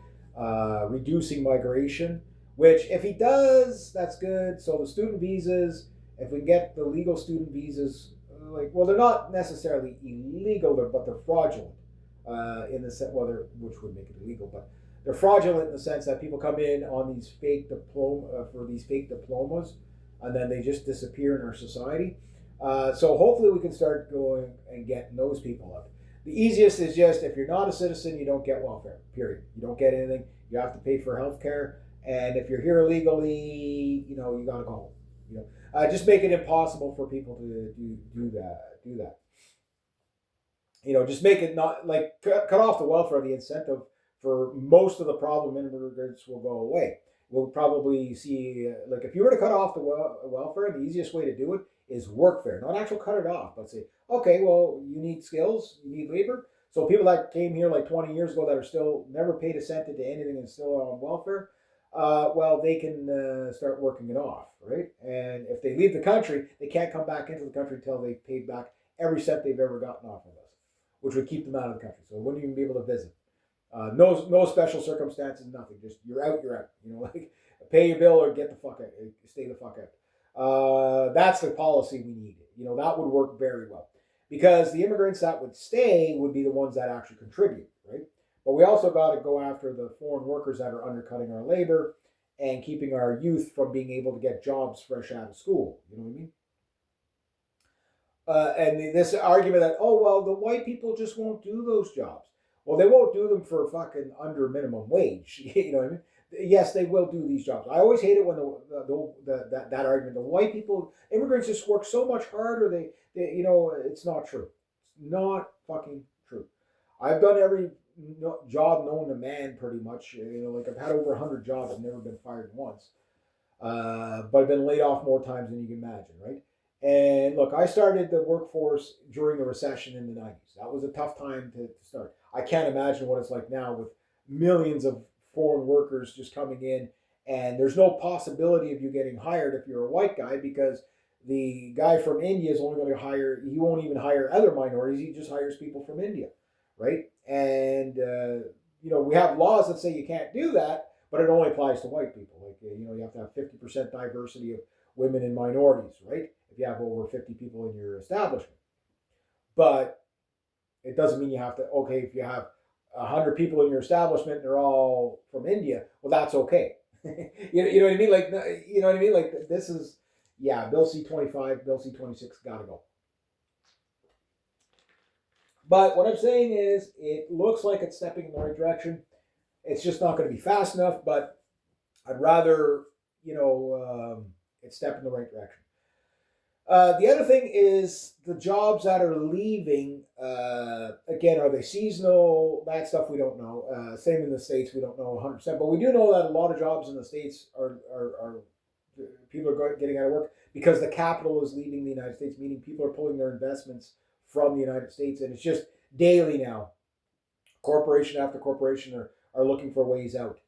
reducing migration. Which, if he does, that's good. So the student visas, if we get the legal student visas, they're not necessarily illegal, but they're fraudulent in the sense, which would make it illegal, but they're fraudulent in the sense that people come in on these fake diplomas, and then they just disappear in our society. So hopefully we can start going and getting those people out. The easiest is just, if you're not a citizen, you don't get welfare, period. You don't get anything. You have to pay for health care. And if you're here illegally, you got to go home. Just make it impossible for people to do that. Just make it not like cut off the welfare. The incentive for most of the problem immigrants will go away. We'll probably see, if you were to cut off the welfare, the easiest way to do it is workfare, not actual cut it off, but say, okay, well, you need skills, you need labor. So people that came here like 20 years ago that are still never paid a cent into anything and still on welfare, they can start working it off, right? And if they leave the country, they can't come back into the country until they've paid back every cent they've ever gotten off of us, which would keep them out of the country. So they wouldn't even be able to visit. No special circumstances, nothing. Just you're out. Pay your bill or get the fuck out. Stay the fuck out. That's the policy we need. That would work very well, because the immigrants that would stay would be the ones that actually contribute, right? But we also got to go after the foreign workers that are undercutting our labor and keeping our youth from being able to get jobs fresh out of school. You know what I mean? And this argument that, the white people just won't do those jobs. Well, they won't do them for fucking under minimum wage. You know what I mean? Yes, they will do these jobs. I always hate it when that argument. The white people, immigrants just work so much harder. They it's not true. It's not fucking true. I've done every job known to man, pretty much. I've had over 100 jobs. I've never been fired once. But I've been laid off more times than you can imagine, right? And look, I started the workforce during the recession in the 90s. That was a tough time to start. I can't imagine what it's like now with millions of foreign workers just coming in, and there's no possibility of you getting hired if you're a white guy, because the guy from India is only going to he won't even hire other minorities. He just hires people from India, right? And, we have laws that say you can't do that, but it only applies to white people. You have to have 50% diversity of women and minorities, right? If you have over 50 people in your establishment. But it doesn't mean you have to, if you have 100 people in your establishment and they're all from India, well, that's okay. you know what I mean? You know what I mean? This is, Bill C-25, Bill C-26 got to go. But what I'm saying is, it looks like it's stepping in the right direction. It's just not going to be fast enough, but I'd rather, it step in the right direction. The other thing is the jobs that are leaving, again, are they seasonal? That stuff we don't know. Same in the States, we don't know 100%. But we do know that a lot of jobs in the States are people are getting out of work because the capital is leaving the United States, meaning people are pulling their investments from the United States. And it's just daily now. Corporation after corporation are looking for ways out.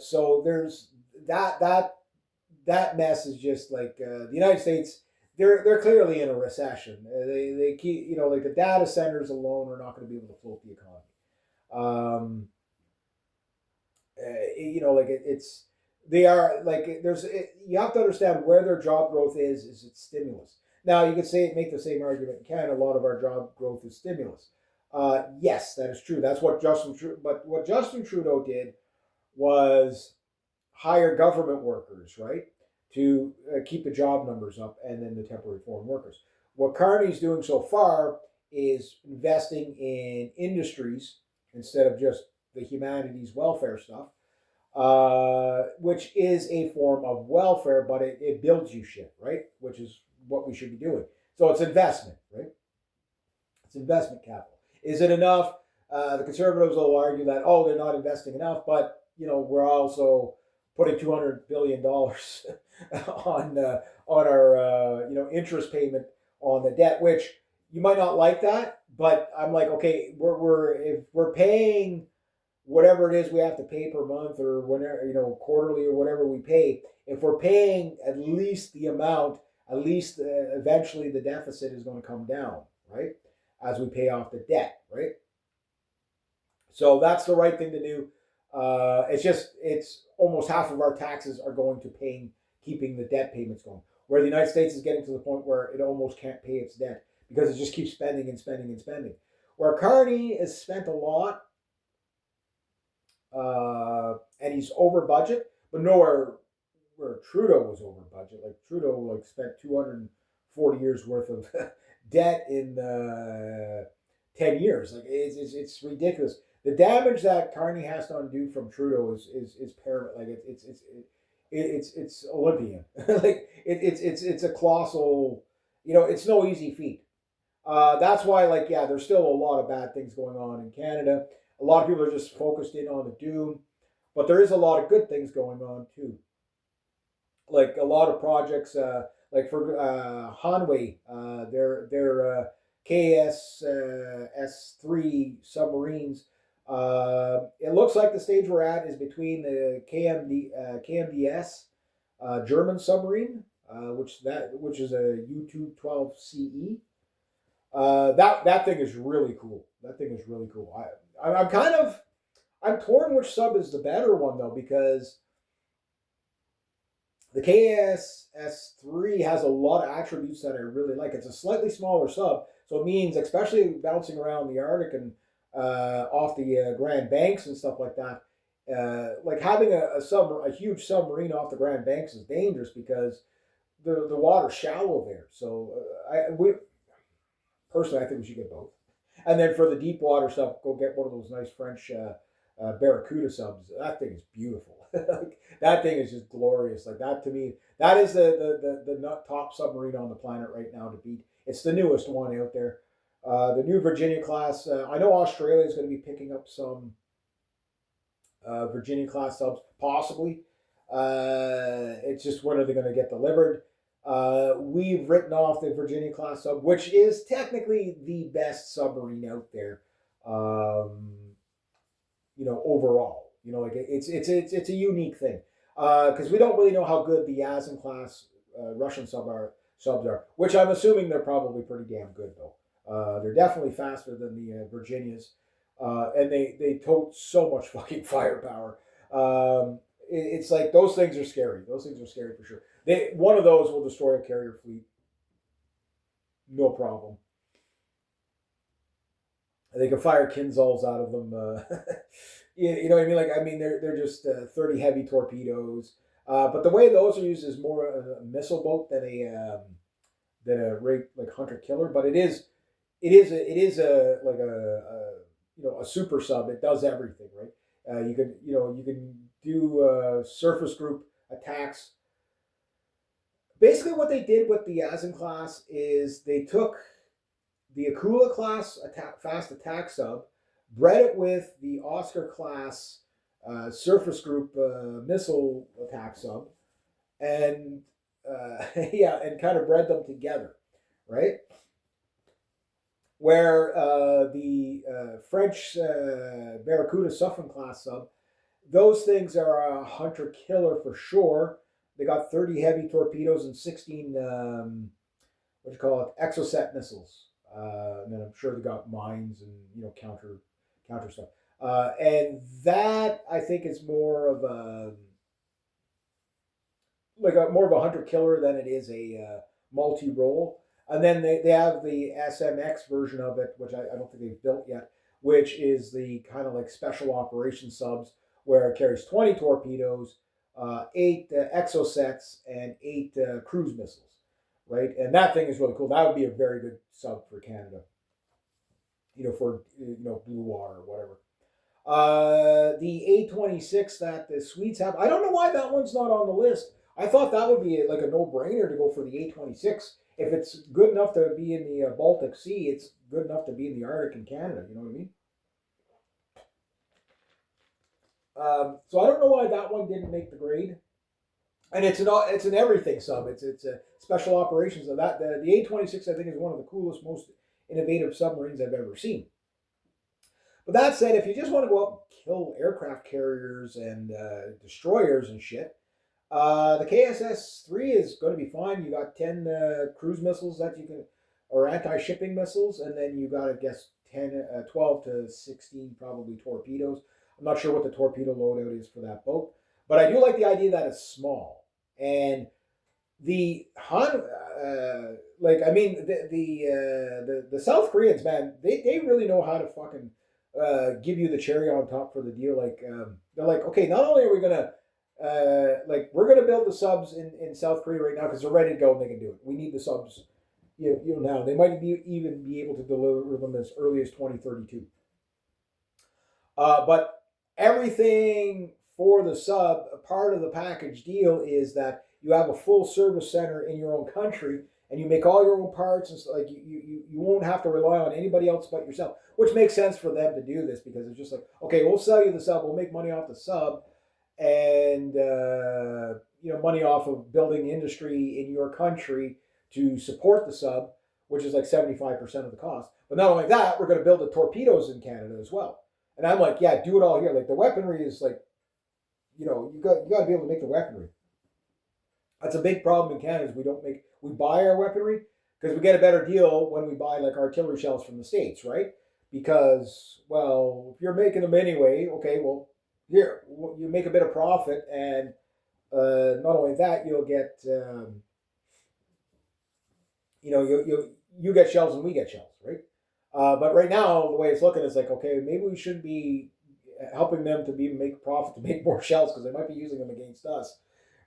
So there's that that mess is just like the United States. They're clearly in a recession. They keep, you know, like the data centers alone are not going to be able to float the economy. Um, you know, like it's they are like you have to understand where their job growth is. Is it stimulus? Now you could say make the same argument in Canada. A lot of our job growth is stimulus. Yes, that is true. That's what But what Justin Trudeau did was hire government workers, right, to keep the job numbers up, and then the temporary foreign workers. What Carney's doing so far is investing in industries instead of just the humanities welfare stuff, which is a form of welfare, but it builds you shit, right? Which is what we should be doing. So it's investment, right? It's investment capital. Is it enough? The conservatives will argue that, oh, they're not investing enough, but you know we're also putting $200 billion on our interest payment on the debt, which you might not like that, but I'm like, okay, if we're paying whatever it is we have to pay per month or whenever, quarterly or whatever we pay, if we're paying at least the amount, at least eventually the deficit is going to come down, right? As we pay off the debt, right? So that's the right thing to do. It's almost half of our taxes are going to keeping the debt payments going. Where the United States is getting to the point where it almost can't pay its debt because it just keeps spending and spending and spending. Where Carney has spent a lot, and he's over budget, but nowhere where Trudeau was over budget. Like Trudeau spent 240 years worth of debt in 10 years. Like it's ridiculous. The damage that Carney has to undo from Trudeau is paramount. Like it's Olympian. Like it's a colossal. It's no easy feat. That's why, there's still a lot of bad things going on in Canada. A lot of people are just focused in on the doom, but there is a lot of good things going on too. Like a lot of projects, like for Hanway, their KS S3 submarines. It looks like the stage we're at is between the KMDS German submarine, which is a U212CE. That thing is really cool. That thing is really cool. I'm torn which sub is the better one though, because the KSS3 has a lot of attributes that I really like. It's a slightly smaller sub, so it means, especially bouncing around the Arctic and off the Grand Banks and stuff like that, like having a huge submarine off the Grand Banks is dangerous because the water's shallow there. So personally, I think we should get both. And then for the deep water stuff, go get one of those nice French Barracuda subs. That thing is beautiful. That thing is just glorious. Like that, to me, that is the top submarine on the planet right now to beat. It's the newest one out there. The new Virginia class. I know Australia is going to be picking up some Virginia class subs, possibly. It's just when are they going to get delivered? We've written off the Virginia class sub, which is technically the best submarine out there. Overall, it's a unique thing because we don't really know how good the Yassin class Russian subs are, which I'm assuming they're probably pretty damn good though. They're definitely faster than the Virginias, and they tote so much fucking firepower. It's like those things are scary. Those things are scary for sure. One of those will destroy a carrier fleet, no problem. They can fire Kinzhals out of them. You know what I mean? They're just 30 heavy torpedoes. But the way those are used is more a missile boat than a hunter killer. But it is a super sub. It does everything, right? You can do surface group attacks. Basically, what they did with the Yassin class is they took the Akula class fast attack sub, bred it with the Oscar class surface group missile attack sub, and and kind of bred them together, right? Where the French Barracuda Suffren class sub, those things are a hunter killer for sure. They got 30 heavy torpedoes and 16 what do you call it, Exocet missiles. And then I'm sure they got mines and counter stuff. And that I think is more of a more of a hunter killer than it is a multi role. And then they have the SMX version of it, which I don't think they've built yet, which is the kind of like special operations subs where it carries 20 torpedoes, 8 exosets, and 8 cruise missiles, right? And that thing is really cool. That would be a very good sub for Canada, for blue water or whatever. The A26 that the Swedes have, I don't know why that one's not on the list. I thought that would be like a no-brainer to go for the A26. If it's good enough to be in the Baltic Sea, it's good enough to be in the Arctic in Canada. You know what I mean? So I don't know why that one didn't make the grade. And it's an everything sub. It's a special operations of that. The A26 I think is one of the coolest, most innovative submarines I've ever seen. But that said, if you just want to go out and kill aircraft carriers and destroyers and shit, the KSS-3 is going to be fine. You got 10 cruise missiles that you can, or anti-shipping missiles, and then you got, I guess, 12 to 16 probably torpedoes. I'm not sure what the torpedo loadout is for that boat, but I do like the idea that it's small. And the the South Koreans, man, they really know how to fucking give you the cherry on top for the deal. Like they're like, okay, not only are we gonna we're gonna build the subs in South Korea right now because they're ready to go and they can do it. We need the subs, now. They might even be able to deliver them as early as 2032. But everything for the sub, part of the package deal is that you have a full service center in your own country and you make all your own parts and like you won't have to rely on anybody else but yourself, which makes sense for them to do this because it's just like, okay, we'll sell you the sub, we'll make money off the sub, and money off of building industry in your country to support the sub, which is like 75% of the cost. But not only that, we're going to build the torpedoes in Canada as well. And I'm like, yeah, do it all here. Like the weaponry is like, you got to be able to make the weaponry. That's a big problem in Canada is we buy our weaponry because we get a better deal when we buy like artillery shells from the States, right? Because, well, if you're making them anyway, okay, well, here, you make a bit of profit, and not only that, you'll get, you get shells and we get shells, right? But right now, the way it's looking is like, okay, maybe we should be helping them to make profit to make more shells because they might be using them against us,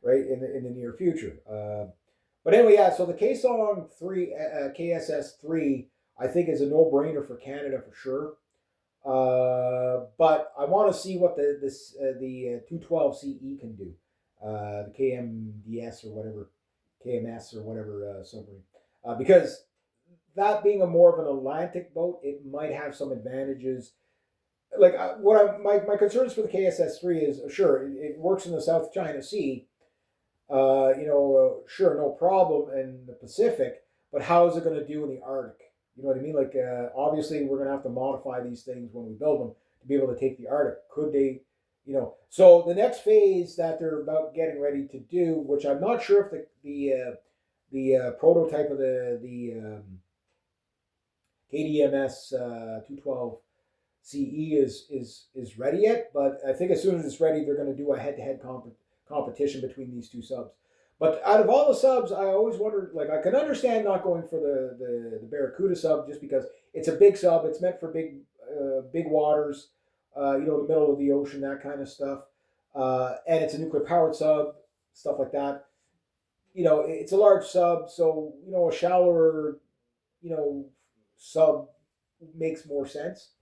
right, in the near future. But anyway, yeah. So the Kaesong 3, KSS-3, I think is a no-brainer for Canada for sure. But I want to see what the 212 CE can do, the KMDS or whatever, KMS or whatever submarine, because that being a more of an Atlantic boat, it might have some advantages. Like my concerns for the KSS-3 is sure it works in the South China Sea, sure, no problem in the Pacific, but how is it going to do in the Arctic? You know what I mean? Like obviously we're going to have to modify these things when we build them to be able to take the Arctic. Could they? So the next phase that they're about getting ready to do, which I'm not sure if the prototype of the KDMS 212 CE is ready yet, but I think as soon as it's ready, they're going to do a head-to-head competition between these two subs. But out of all the subs, I always wondered, like, I can understand not going for the Barracuda sub just because it's a big sub. It's meant for big waters, the middle of the ocean, that kind of stuff. And it's a nuclear-powered sub, stuff like that. It's a large sub, so, a shallower, sub makes more sense,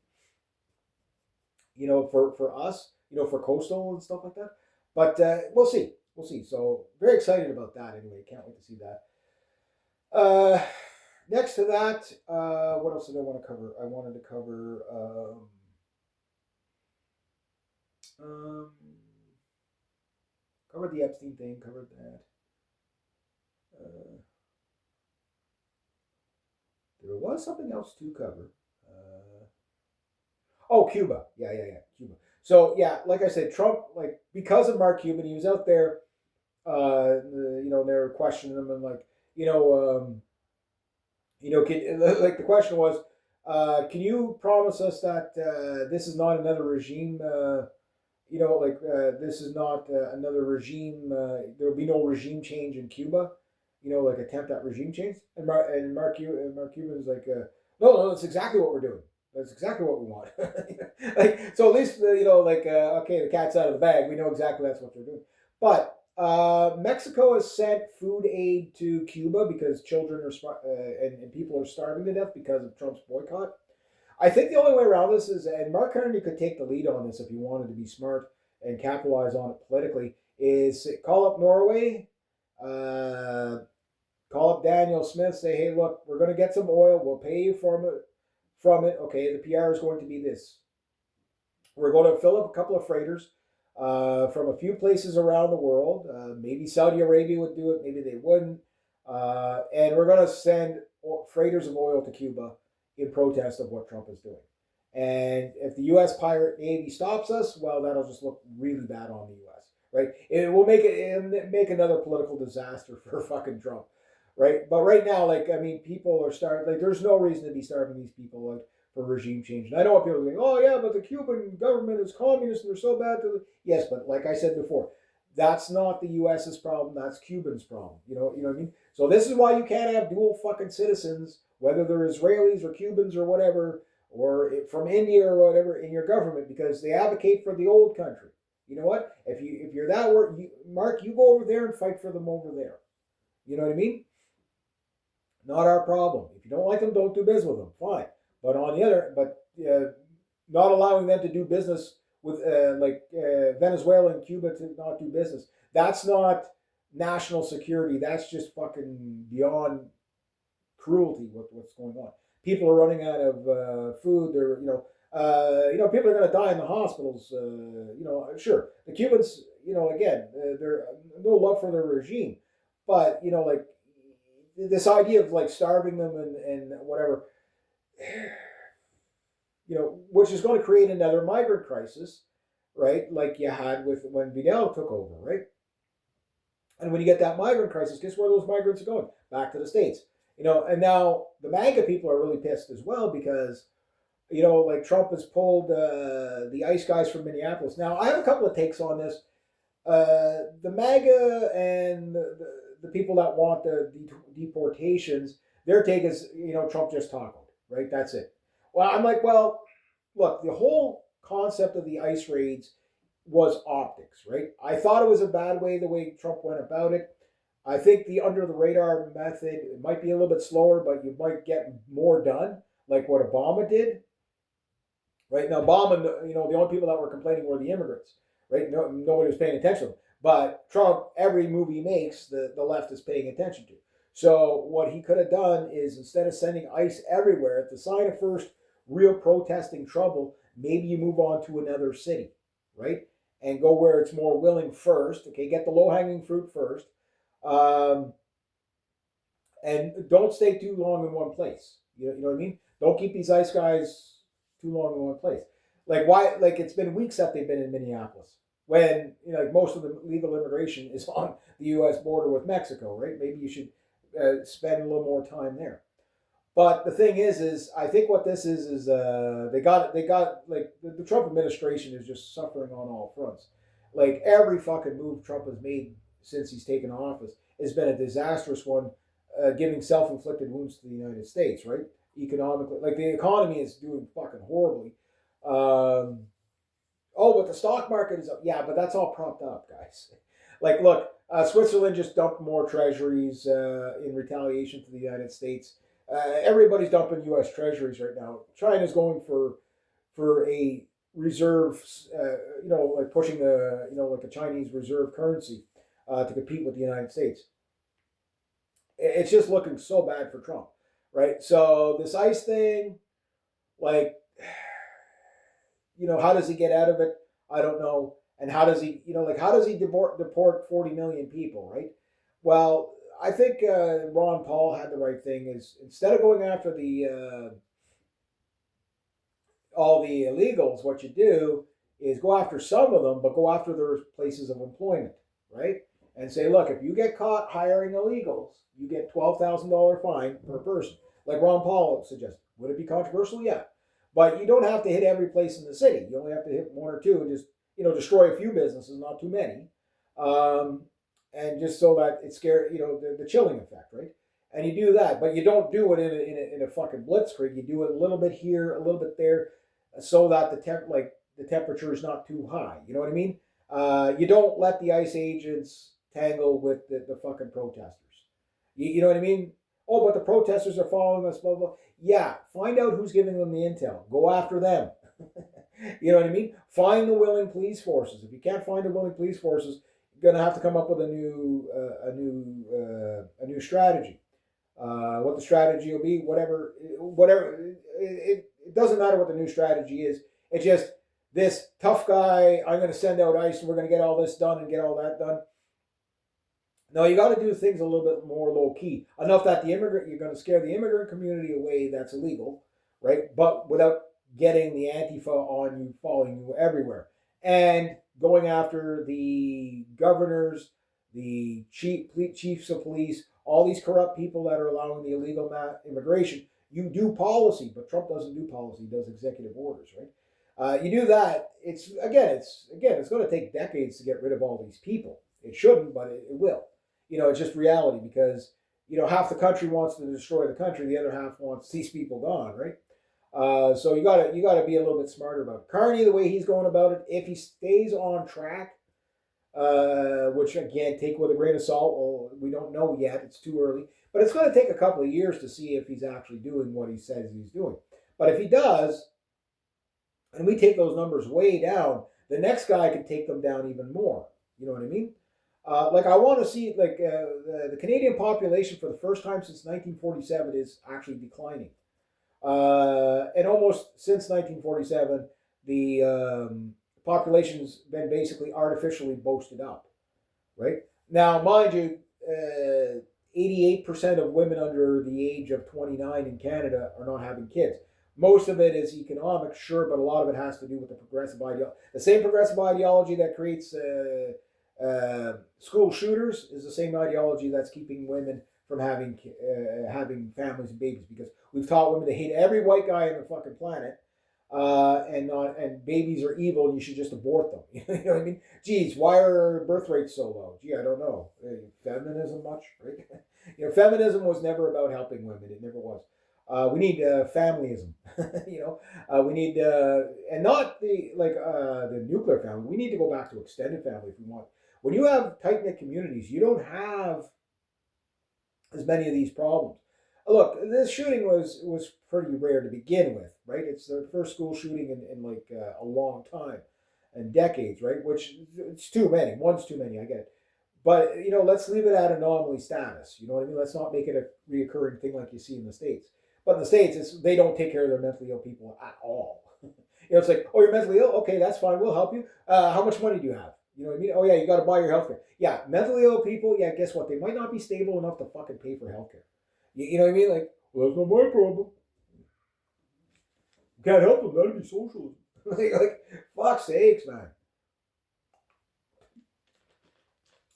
for us, for coastal and stuff like that. But we'll see. We'll see. So very excited about that anyway. Can't wait to see that. Next to that, what else did I want to cover? I wanted to cover covered the Epstein thing, covered that. There was something else to cover. Cuba. Yeah, Cuba. So yeah, like I said, Trump, like because of Mark Cuban, he was out there they're questioning them and like, you know, like the question was, can you promise us that this is not another regime? This is not another regime. There will be no regime change in Cuba. Like attempt at regime change. And Mark Cuban is like, no, that's exactly what we're doing. That's exactly what we want. Like, so at least okay, the cat's out of the bag. We know exactly that's what they're doing. But Mexico has sent food aid to Cuba because children and people are starving to death because of Trump's boycott. I think the only way around this is, and Mark Carney could take the lead on this if he wanted to be smart and capitalize on it politically, is call up Norway, uh, call up Daniel Smith, say, hey, look, we're going to get some oil. We'll pay you from it. Okay, the PR is going to be this. We're going to fill up a couple of freighters from a few places around the world. Maybe Saudi Arabia would do it, maybe they wouldn't. And we're going to send freighters of oil to Cuba in protest of what Trump is doing. And if the U.S. pirate Navy stops us, well, that'll just look really bad on the U.S. Right? It'll make another political disaster for fucking Trump. Right? But right now, like, I mean, people are starving. Like, there's no reason to be starving these people like for regime change. And I know what people are saying. Oh yeah, but the Cuban government is communist and they're so bad to the. Yes, but like I said before, that's not the U.S.'s problem. That's Cuban's problem. You know what I mean? So this is why you can't have dual fucking citizens, whether they're Israelis or Cubans or whatever, or from India or whatever, in your government, because they advocate for the old country. You know what? If you're that word, Mark, you go over there and fight for them over there. You know what I mean? Not our problem. If you don't like them, don't do business with them. Fine. But on the other, not allowing them to do business with Venezuela and Cuba to not do business. That's not national security. That's just fucking beyond cruelty. What's going on? People are running out of food. They're people are going to die in the hospitals. Sure, the Cubans. Again, they're no love for their regime, but like this idea of like starving them and whatever, which is going to create another migrant crisis, right? Like you had with when Vidal took over, right? And when you get that migrant crisis, guess where those migrants are going? Back to the States. And now the MAGA people are really pissed as well because, like Trump has pulled the ICE guys from Minneapolis. Now, I have a couple of takes on this. The MAGA and the people that want the deportations, their take is, Trump just tackled, right? That's it. Well, I'm like, well, look, the whole concept of the ICE raids was optics, right? I thought it was a bad way, the way Trump went about it. I think the under the radar method, it might be a little bit slower, but you might get more done, like what Obama did. Right now, Obama, the only people that were complaining were the immigrants, right? Nobody was paying attention. But Trump, every move he makes, the left is paying attention to. So what he could have done is instead of sending ICE everywhere, at the sign of first real protesting trouble, maybe you move on to another city, right? And go where it's more willing first. Okay, get the low hanging fruit first. And don't stay too long in one place. You know what I mean? Don't keep these ICE guys too long in one place. Like why? Like it's been weeks that they've been in Minneapolis when like most of the legal immigration is on the U.S. border with Mexico, right? Maybe you should spend a little more time there. But the thing is I think what this is they got like the Trump administration is just suffering on all fronts. Like every fucking move Trump has made since he's taken office has been a disastrous one, giving self-inflicted wounds to the United States, right? Economically, like the economy is doing fucking horribly. But the stock market is up. Yeah, but that's all propped up, guys. Like, look, Switzerland just dumped more treasuries in retaliation to the United States. Everybody's dumping U.S. treasuries right now. China's going for a reserves, like pushing like a Chinese reserve currency to compete with the United States. It's just looking so bad for Trump, right? So this ICE thing, like, how does he get out of it? I don't know. And how does he, how does he deport 40 million people, right? Well, I think Ron Paul had the right thing. Is instead of going after the all the illegals, what you do is go after some of them, but go after their places of employment, right? and say, look, if you get caught hiring illegals, you get $12,000 fine per person. Like Ron Paul suggested. Would it be controversial? Yeah. But you don't have to hit every place in the city. You only have to hit one or two and just, destroy a few businesses, not too many. And just so that it scares, the chilling effect, right? And you do that, but you don't do it in a fucking blitzkrieg. You do it a little bit here, a little bit there, so that the temperature is not too high. You know what I mean? You don't let the ICE agents tangle with the fucking protesters. You know what I mean? Oh, but the protesters are following us, blah, blah. Yeah, find out who's giving them the intel. Go after them. You know what I mean? Find the willing police forces. If you can't find the willing police forces, you're gonna have to come up with a new strategy. What the strategy will be, whatever. It doesn't matter what the new strategy is. It's just this tough guy. I'm going to send out ICE, and we're going to get all this done and get all that done. No, you got to do things a little bit more low key. Enough that you're going to scare the immigrant community away. That's illegal, right? But without getting the Antifa on you, following you everywhere, and going after the governors, the chiefs of police, all these corrupt people that are allowing the illegal immigration. You do policy, but Trump doesn't do policy; he does executive orders, right? You do that. It's going to take decades to get rid of all these people. It shouldn't, but it will. It's just reality because half the country wants to destroy the country, the other half wants these people gone, right? So you gotta be a little bit smarter about it. Carney, the way he's going about it, if he stays on track, which again, take with a grain of salt. Well, we don't know yet; it's too early. But it's going to take a couple of years to see if he's actually doing what he says he's doing. But if he does, and we take those numbers way down, the next guy can take them down even more. You know what I mean? I want to see the Canadian population for the first time since 1947 is actually declining. And almost since 1947, the population's been basically artificially boosted up, right? Now, mind you, 88% of women under the age of 29 in Canada are not having kids. Most of it is economic, sure, but a lot of it has to do with the progressive ideology. The same progressive ideology that creates school shooters is the same ideology that's keeping women from having families and babies, because we've taught women to hate every white guy on the fucking planet, and babies are evil and you should just abort them. You know what I mean? Geez, why are birth rates so low? Gee, I don't know. Feminism much, right? Feminism was never about helping women. It never was. We need familyism. We need and not the nuclear family. We need to go back to extended family if we want. When you have tight knit communities, you don't have as many of these problems. Look, this shooting was pretty rare to begin with, right? It's the first school shooting in a long time, and decades, right? Which it's too many. One's too many. I get it. But let's leave it at anomaly status. You know what I mean? Let's not make it a reoccurring thing like you see in the States. But in the States, they don't take care of their mentally ill people at all. It's like, oh, you're mentally ill? Okay, that's fine. We'll help you. How much money do you have? You know what I mean? Oh, yeah, you got to buy your healthcare. Yeah, mentally ill people, yeah, guess what? They might not be stable enough to fucking pay for healthcare. You know what I mean? Like, well, that's not my problem. You can't help them. That'd be socialism. like, fuck's sakes, man.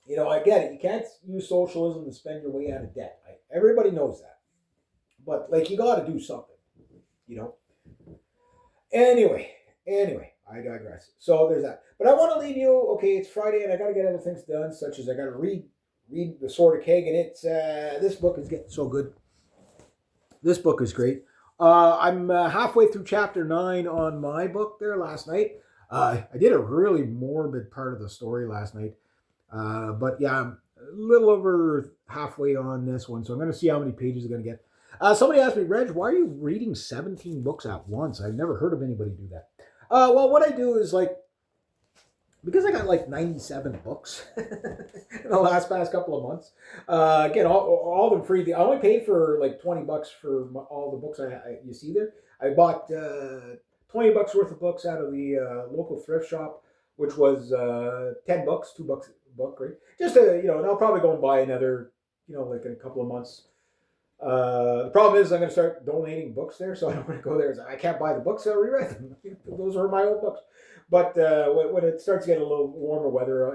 I get it. You can't use socialism to spend your way out of debt. Everybody knows that. But, you got to do something. Anyway, I digress. So there's that. But I want to leave you, okay, it's Friday and I got to get other things done, such as I got to read The Sword of Keg, and it's, this book is getting so good. This book is great. I'm halfway through chapter 9 on my book there last night. I did a really morbid part of the story last night. But yeah, I'm a little over halfway on this one, so I'm going to see how many pages I'm going to get. Somebody asked me, Reg, why are you reading 17 books at once? I've never heard of anybody do that. Well, what I do is because I got 97 books in the past couple of months. Again, all of them free. I only paid for $20 for all the books you see there. I bought $20 worth of books out of the local thrift shop, which was $10, $2 a book, right? Just and I'll probably go and buy another, in a couple of months. The problem is I'm going to start donating books there, so I don't want to go there. I can't buy the books, so I'll rewrite them. Those are my old books. But when it starts getting a little warmer weather,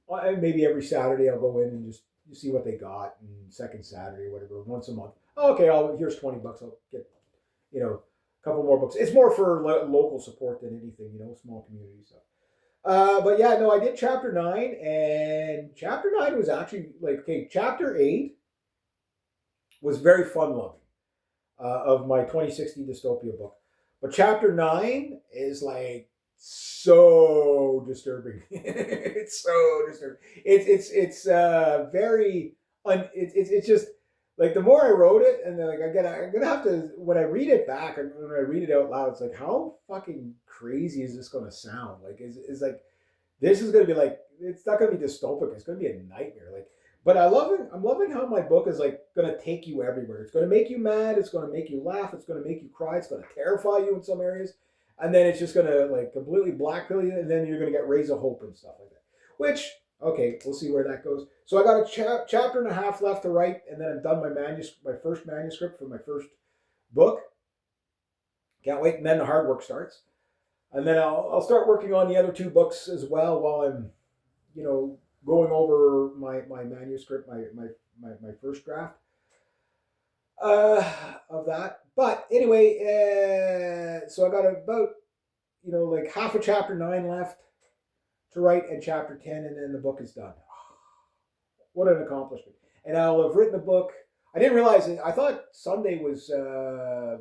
and maybe every Saturday I'll go in and just see what they got, and second Saturday or whatever, once a month. Oh, okay, here's $20. I'll get a couple more books. It's more for local support than anything, small community stuff. But yeah, no, I did chapter 9, and chapter 9 was actually like, okay, chapter 8 was very fun loving of my 2060 dystopia book. But chapter 9 is like so disturbing. It's so disturbing. It's very it's just like the more I wrote it, and then like I'm gonna have to, when I read it back and when I read it out loud, it's like, how fucking crazy is this gonna sound? Like is like, this is gonna be like, it's not gonna be dystopic. It's gonna be a nightmare. Like, but I'm loving how my book is like gonna take you everywhere. It's gonna make you mad. It's gonna make you laugh. It's gonna make you cry. It's gonna terrify you in some areas, and then it's just gonna like completely blackpill you, and then you're gonna get rays of hope and stuff like that. Which, okay, we'll see where that goes. So I got a chapter and a half left to write, and then I'm done my first manuscript for my first book. Can't wait, and then the hard work starts, and then I'll start working on the other two books as well while I'm, going over my manuscript, my first draft of that. But anyway, so I got about like half of chapter 9 left to write, and chapter 10, and then the book is done. What an accomplishment! And I'll have written the book. I didn't realize it. I thought Sunday was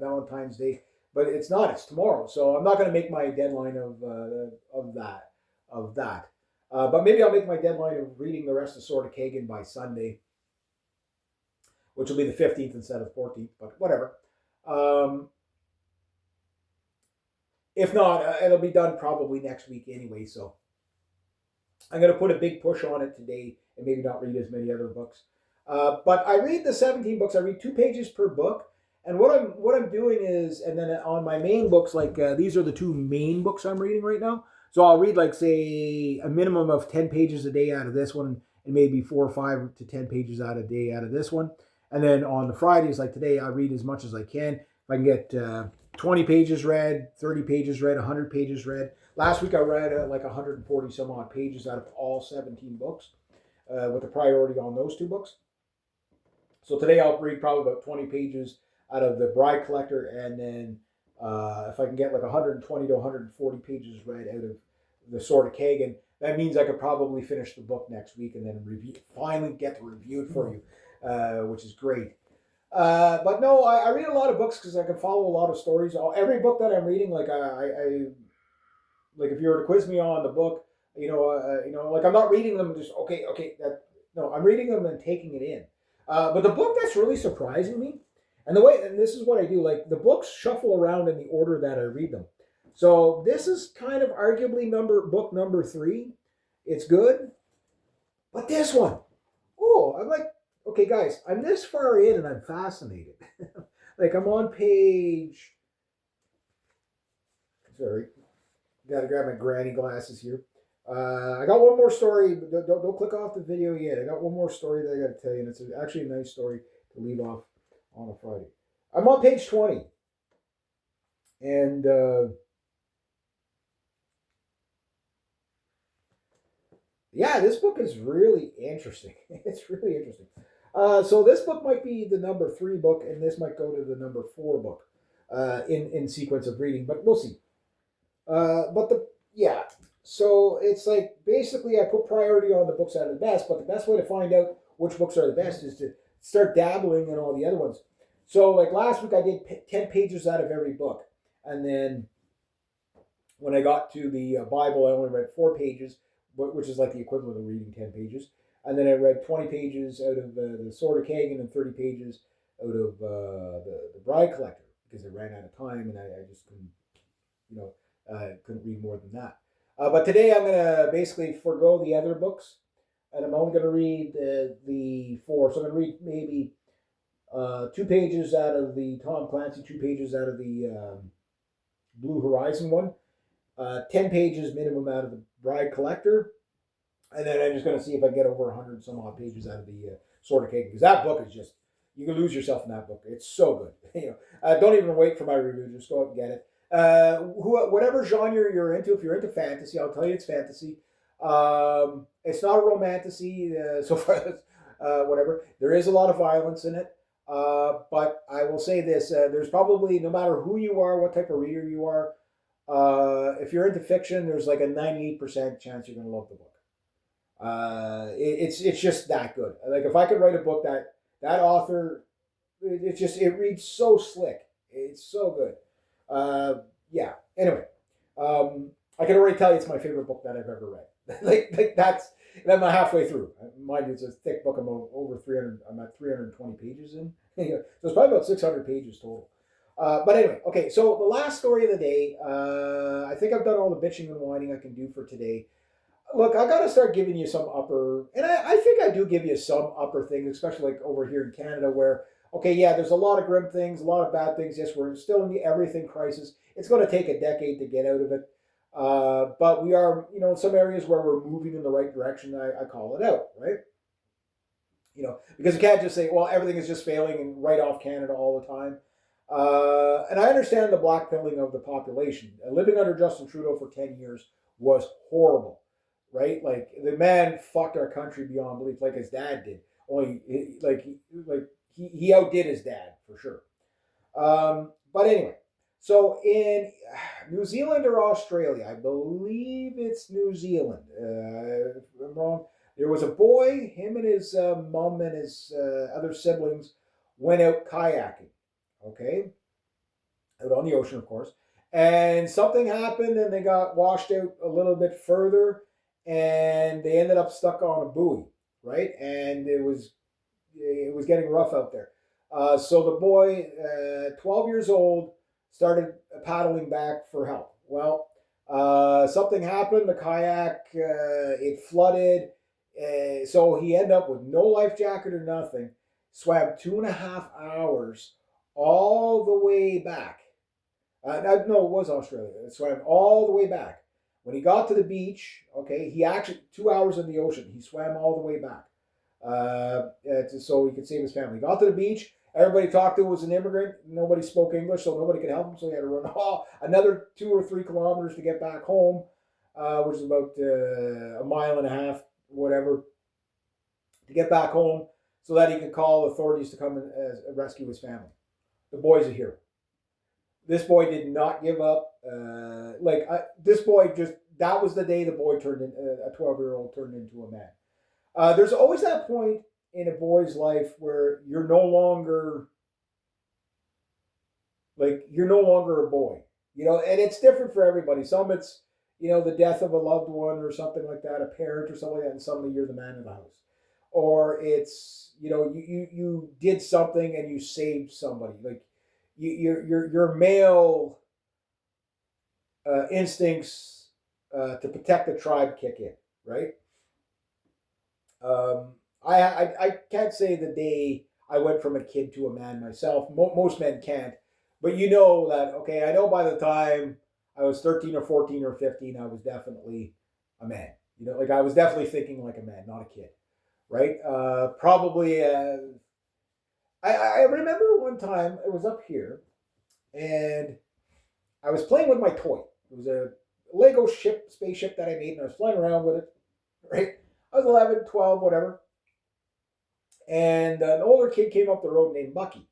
Valentine's Day, but it's not. It's tomorrow. So I'm not going to make my deadline of that. But maybe I'll make my deadline of reading the rest of Sword of Kagan by Sunday, which will be the 15th instead of 14th, but whatever. If not, it'll be done probably next week anyway, so I'm going to put a big push on it today and maybe not read as many other books. But I read the 17 books. I read 2 pages per book. And what I'm doing is, and then on my main books, like these are the 2 main books I'm reading right now. So I'll read, like, say, a minimum of 10 pages a day out of this one, and maybe 4 or 5 to 10 pages out a day out of this one. And then on the Fridays, like today, I read as much as I can. If I can get 20 pages read, 30 pages read, 100 pages read. Last week I read like 140 some odd pages out of all 17 books, with a priority on those 2 books. So today I'll read probably about 20 pages out of The Bride Collector, and then if I can get like 120 to 140 pages read out of The Sword of Kagan, that means I could probably finish the book next week and then finally get to review it for you, which is great. But no, I read a lot of books because I can follow a lot of stories. Every book that I'm reading, like I like, if you were to quiz me on the book, like, I'm not reading them just okay. No, I'm reading them and taking it in. But the book that's really surprising me, and this is what I do, like, the books shuffle around in the order that I read them. So this is kind of arguably book number 3. It's good, but this one, I'm like, okay, guys, I'm this far in and I'm fascinated. Like, I'm on page. Sorry, got to grab my granny glasses here. I got one more story. Don't click off the video yet. I got one more story that I got to tell you, and it's actually a nice story to leave off on a Friday. I'm on page 20, and yeah, this book is really interesting. It's really interesting. So this book might be the number 3 book, and this might go to the number 4 book in sequence of reading, but we'll see. So it's like, basically I put priority on the books that are the best, but the best way to find out which books are the best is to start dabbling in all the other ones. So, like, last week I did 10 pages out of every book, and then when I got to the Bible, I only read 4 pages, which is like the equivalent of reading 10 pages. And then I read 20 pages out of the Sword of Kagan and 30 pages out of the Bride Collector, because I ran out of time and I just couldn't read more than that. But today I'm going to basically forego the other books, and I'm only going to read the 4. So I'm going to read maybe 2 pages out of the Tom Clancy, 2 pages out of the Blue Horizon one, 10 pages minimum out of the Bride Collector, and then I'm just going to see if I can get over 100 some odd pages out of the Sword of Kagan, because that book is just, you can lose yourself in that book. It's so good. Don't even wait for my review. Just go out and get it. Whatever genre you're into, if you're into fantasy, I'll tell you it's fantasy. It's not a romantasy so far as whatever. There is a lot of violence in it. But I will say this: there's probably, no matter who you are, what type of reader you are, if you're into fiction, there's like a 98% chance you're going to love the book. It's just that good. Like if I could write a book that author, it reads so slick. It's so good. Yeah. Anyway, I can already tell you it's my favorite book that I've ever read. like that's. And I'm halfway through. Mind you, it's a thick book. I'm over 300. I'm at 320 pages in. So it's probably about 600 pages total. But anyway, okay. So the last story of the day. I think I've done all the bitching and whining I can do for today. Look, I got to start giving you some upper, and I think I do give you some upper things, especially like over here in Canada, where okay, yeah, there's a lot of grim things, a lot of bad things. Yes, we're still in the everything crisis. It's going to take a decade to get out of it. But we are, in some areas where we're moving in the right direction. I call it out, right? Because you can't just say, well, everything is just failing and write off Canada all the time. And I understand the blackpilling of the population. Living under Justin Trudeau for 10 years was horrible, right? Like the man fucked our country beyond belief, like his dad did. Only, he outdid his dad for sure. But anyway, so in New Zealand or Australia, I believe it's New Zealand. If I'm wrong, there was a boy. Him and his mom and his other siblings went out kayaking. Okay, out on the ocean, of course. And something happened, and they got washed out a little bit further, and they ended up stuck on a buoy, right? And it was getting rough out there. So the boy, 12 years old, started paddling back for help. Well, something happened. The kayak it flooded, so he ended up with no life jacket or nothing. Swam 2.5 hours all the way back. No, it was Australia. It swam all the way back. When he got to the beach, okay, he actually 2 hours in the ocean. He swam all the way back so he could save his family. Got to the beach. Everybody talked to was an immigrant. Nobody spoke English, so nobody could help him. So he had to run another 2 or 3 kilometers to get back home, which is about a mile and a half, whatever, to get back home so that he could call authorities to come and rescue his family. The boy's a hero. This boy did not give up. This boy that was the day the boy turned in, a 12-year-old turned into a man. There's always that point in a boy's life where you're no longer a boy, and it's different for everybody. Some it's, the death of a loved one or something like that, a parent or something like that, and suddenly you're the man of the house. Or it's, you did something and you saved somebody. Like your male instincts to protect the tribe kick in, right? I can't say the day I went from a kid to a man myself. Most men can't, but you know that. Okay, I know by the time I was 13 or 14 or 15, I was definitely a man. Like I was definitely thinking like a man, not a kid, right? Probably. I remember one time it was up here, and I was playing with my toy. It was a Lego spaceship that I made, and I was flying around with it, right? I was 11, 12, whatever. And an older kid came up the road named Bucky.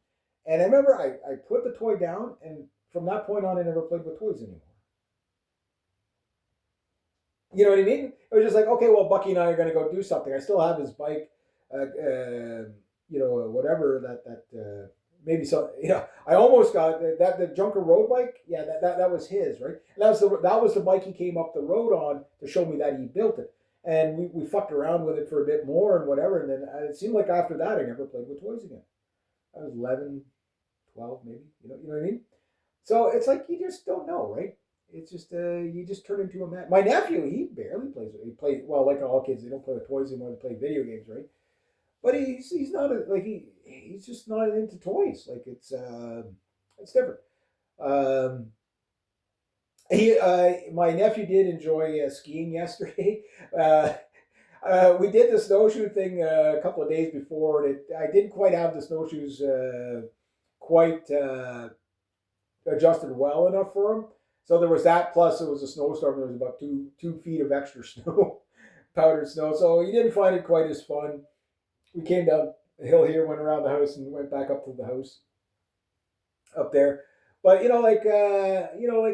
And I remember I put the toy down, and from that point on, I never played with toys anymore. You know what I mean? It was just like, okay, well, Bucky and I are going to go do something. I still have his bike, whatever maybe so. I almost got the Junker road bike. Yeah, that was his, right? And that was the bike he came up the road on to show me that he built it. And we fucked around with it for a bit more and whatever. And then it seemed like after that, I never played with toys again. I was 11, 12 maybe. You know what I mean? So it's like you just don't know, right? It's just you just turn into a man. My nephew, he barely plays. He plays well, like all kids. They don't play with toys anymore. They play video games, right? But he's not he's just not into toys. Like it's different. Um, my nephew did enjoy skiing yesterday. We did the snowshoe thing a couple of days before, and I didn't quite have the snowshoes quite adjusted well enough for him. So there was that. Plus, it was a snowstorm. There was about 2 feet of extra snow. powdered snow. So he didn't find it quite as fun. We came down the hill here, went around the house, and went back up to the house up there. But like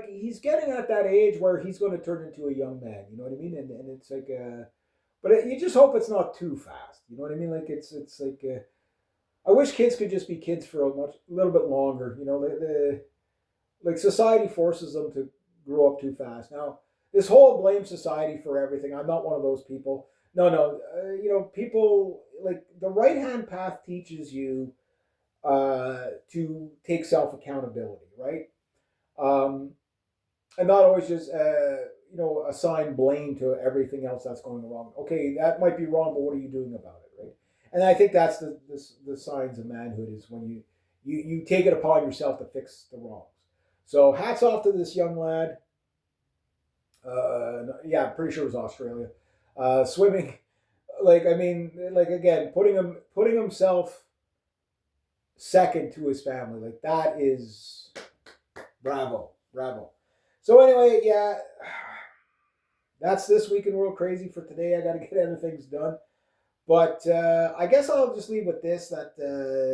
he's getting at that age where he's going to turn into a young man. You know what I mean? And it's like, but you just hope it's not too fast. You know what I mean? Like it's like, I wish kids could just be kids for a little bit longer. You know, like society forces them to grow up too fast. Now, this whole blame society for everything. I'm not one of those people. No, no. People like the right hand path teaches you to take self accountability, right? Um, and not always just assign blame to everything else that's going wrong. Okay, that might be wrong, but what are you doing about it, right? And I think that's the signs of manhood is when you take it upon yourself to fix the wrongs. So hats off to this young lad. Yeah, I'm pretty sure it was Australia. Swimming, like I mean, like again, putting himself second to his family, like that is bravo, bravo. So anyway, yeah, that's this week in World Crazy for today. I got to get other things done. But I guess I'll just leave with this: that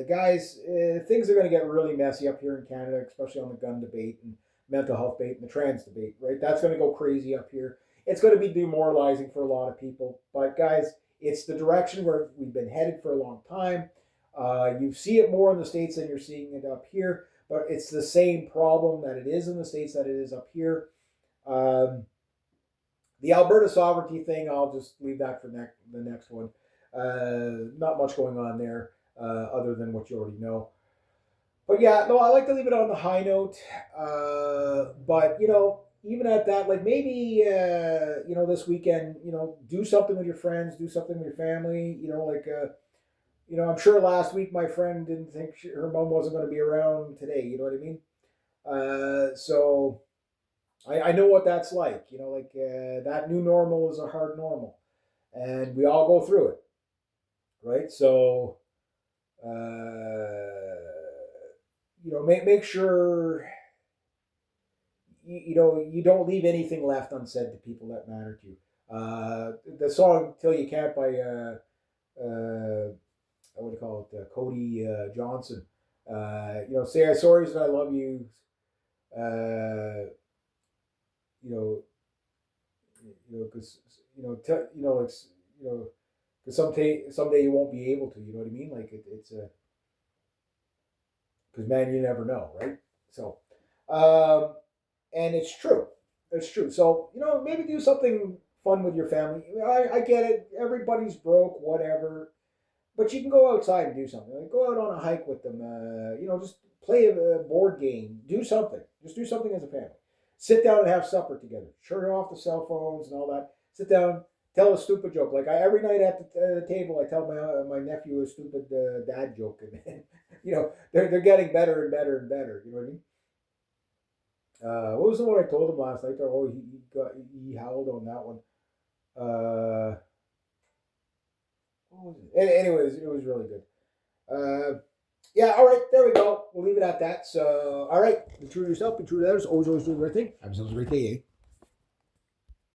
guys, things are going to get really messy up here in Canada, especially on the gun debate and mental health debate and the trans debate. Right, that's going to go crazy up here. It's going to be demoralizing for a lot of people. But guys, it's the direction where we've been headed for a long time. You see it more in the States than you're seeing it up here, but it's the same problem that it is in the States that it is up here. The Alberta sovereignty thing, I'll just leave that for the next one. Not much going on there other than what you already know. But yeah, no, I like to leave it on the high note. But even at that, like maybe this weekend, do something with your friends, do something with your family. I'm sure last week my friend didn't think her mom wasn't going to be around today. You know what I mean? So I know what that's like. That new normal is a hard normal, and we all go through it, right? So make sure you don't leave anything left unsaid to people that matter to you. The song "Till You Can't" by what do you call it? Cody Johnson. Say sorry that I love you. You know, because it's because someday you won't be able to. You know what I mean? Like it's a because man, you never know, right? So, and it's true. It's true. So maybe do something fun with your family. I get it. Everybody's broke, whatever. But you can go outside and do something. Like go out on a hike with them. Just play a board game. Do something. Just do something as a family. Sit down and have supper together. Turn off the cell phones and all that. Sit down. Tell a stupid joke. Like every night at the table, I tell my nephew a stupid dad joke, and they're getting better and better and better. You know what I mean? What was the one I told him last night? Oh, he howled on that one. What was it? Anyways, it was really good. Yeah, all right, there we go. We'll leave it at that. So, all right, be true to yourself, be true to others. Always do the right thing. Have yourselves a great day, eh?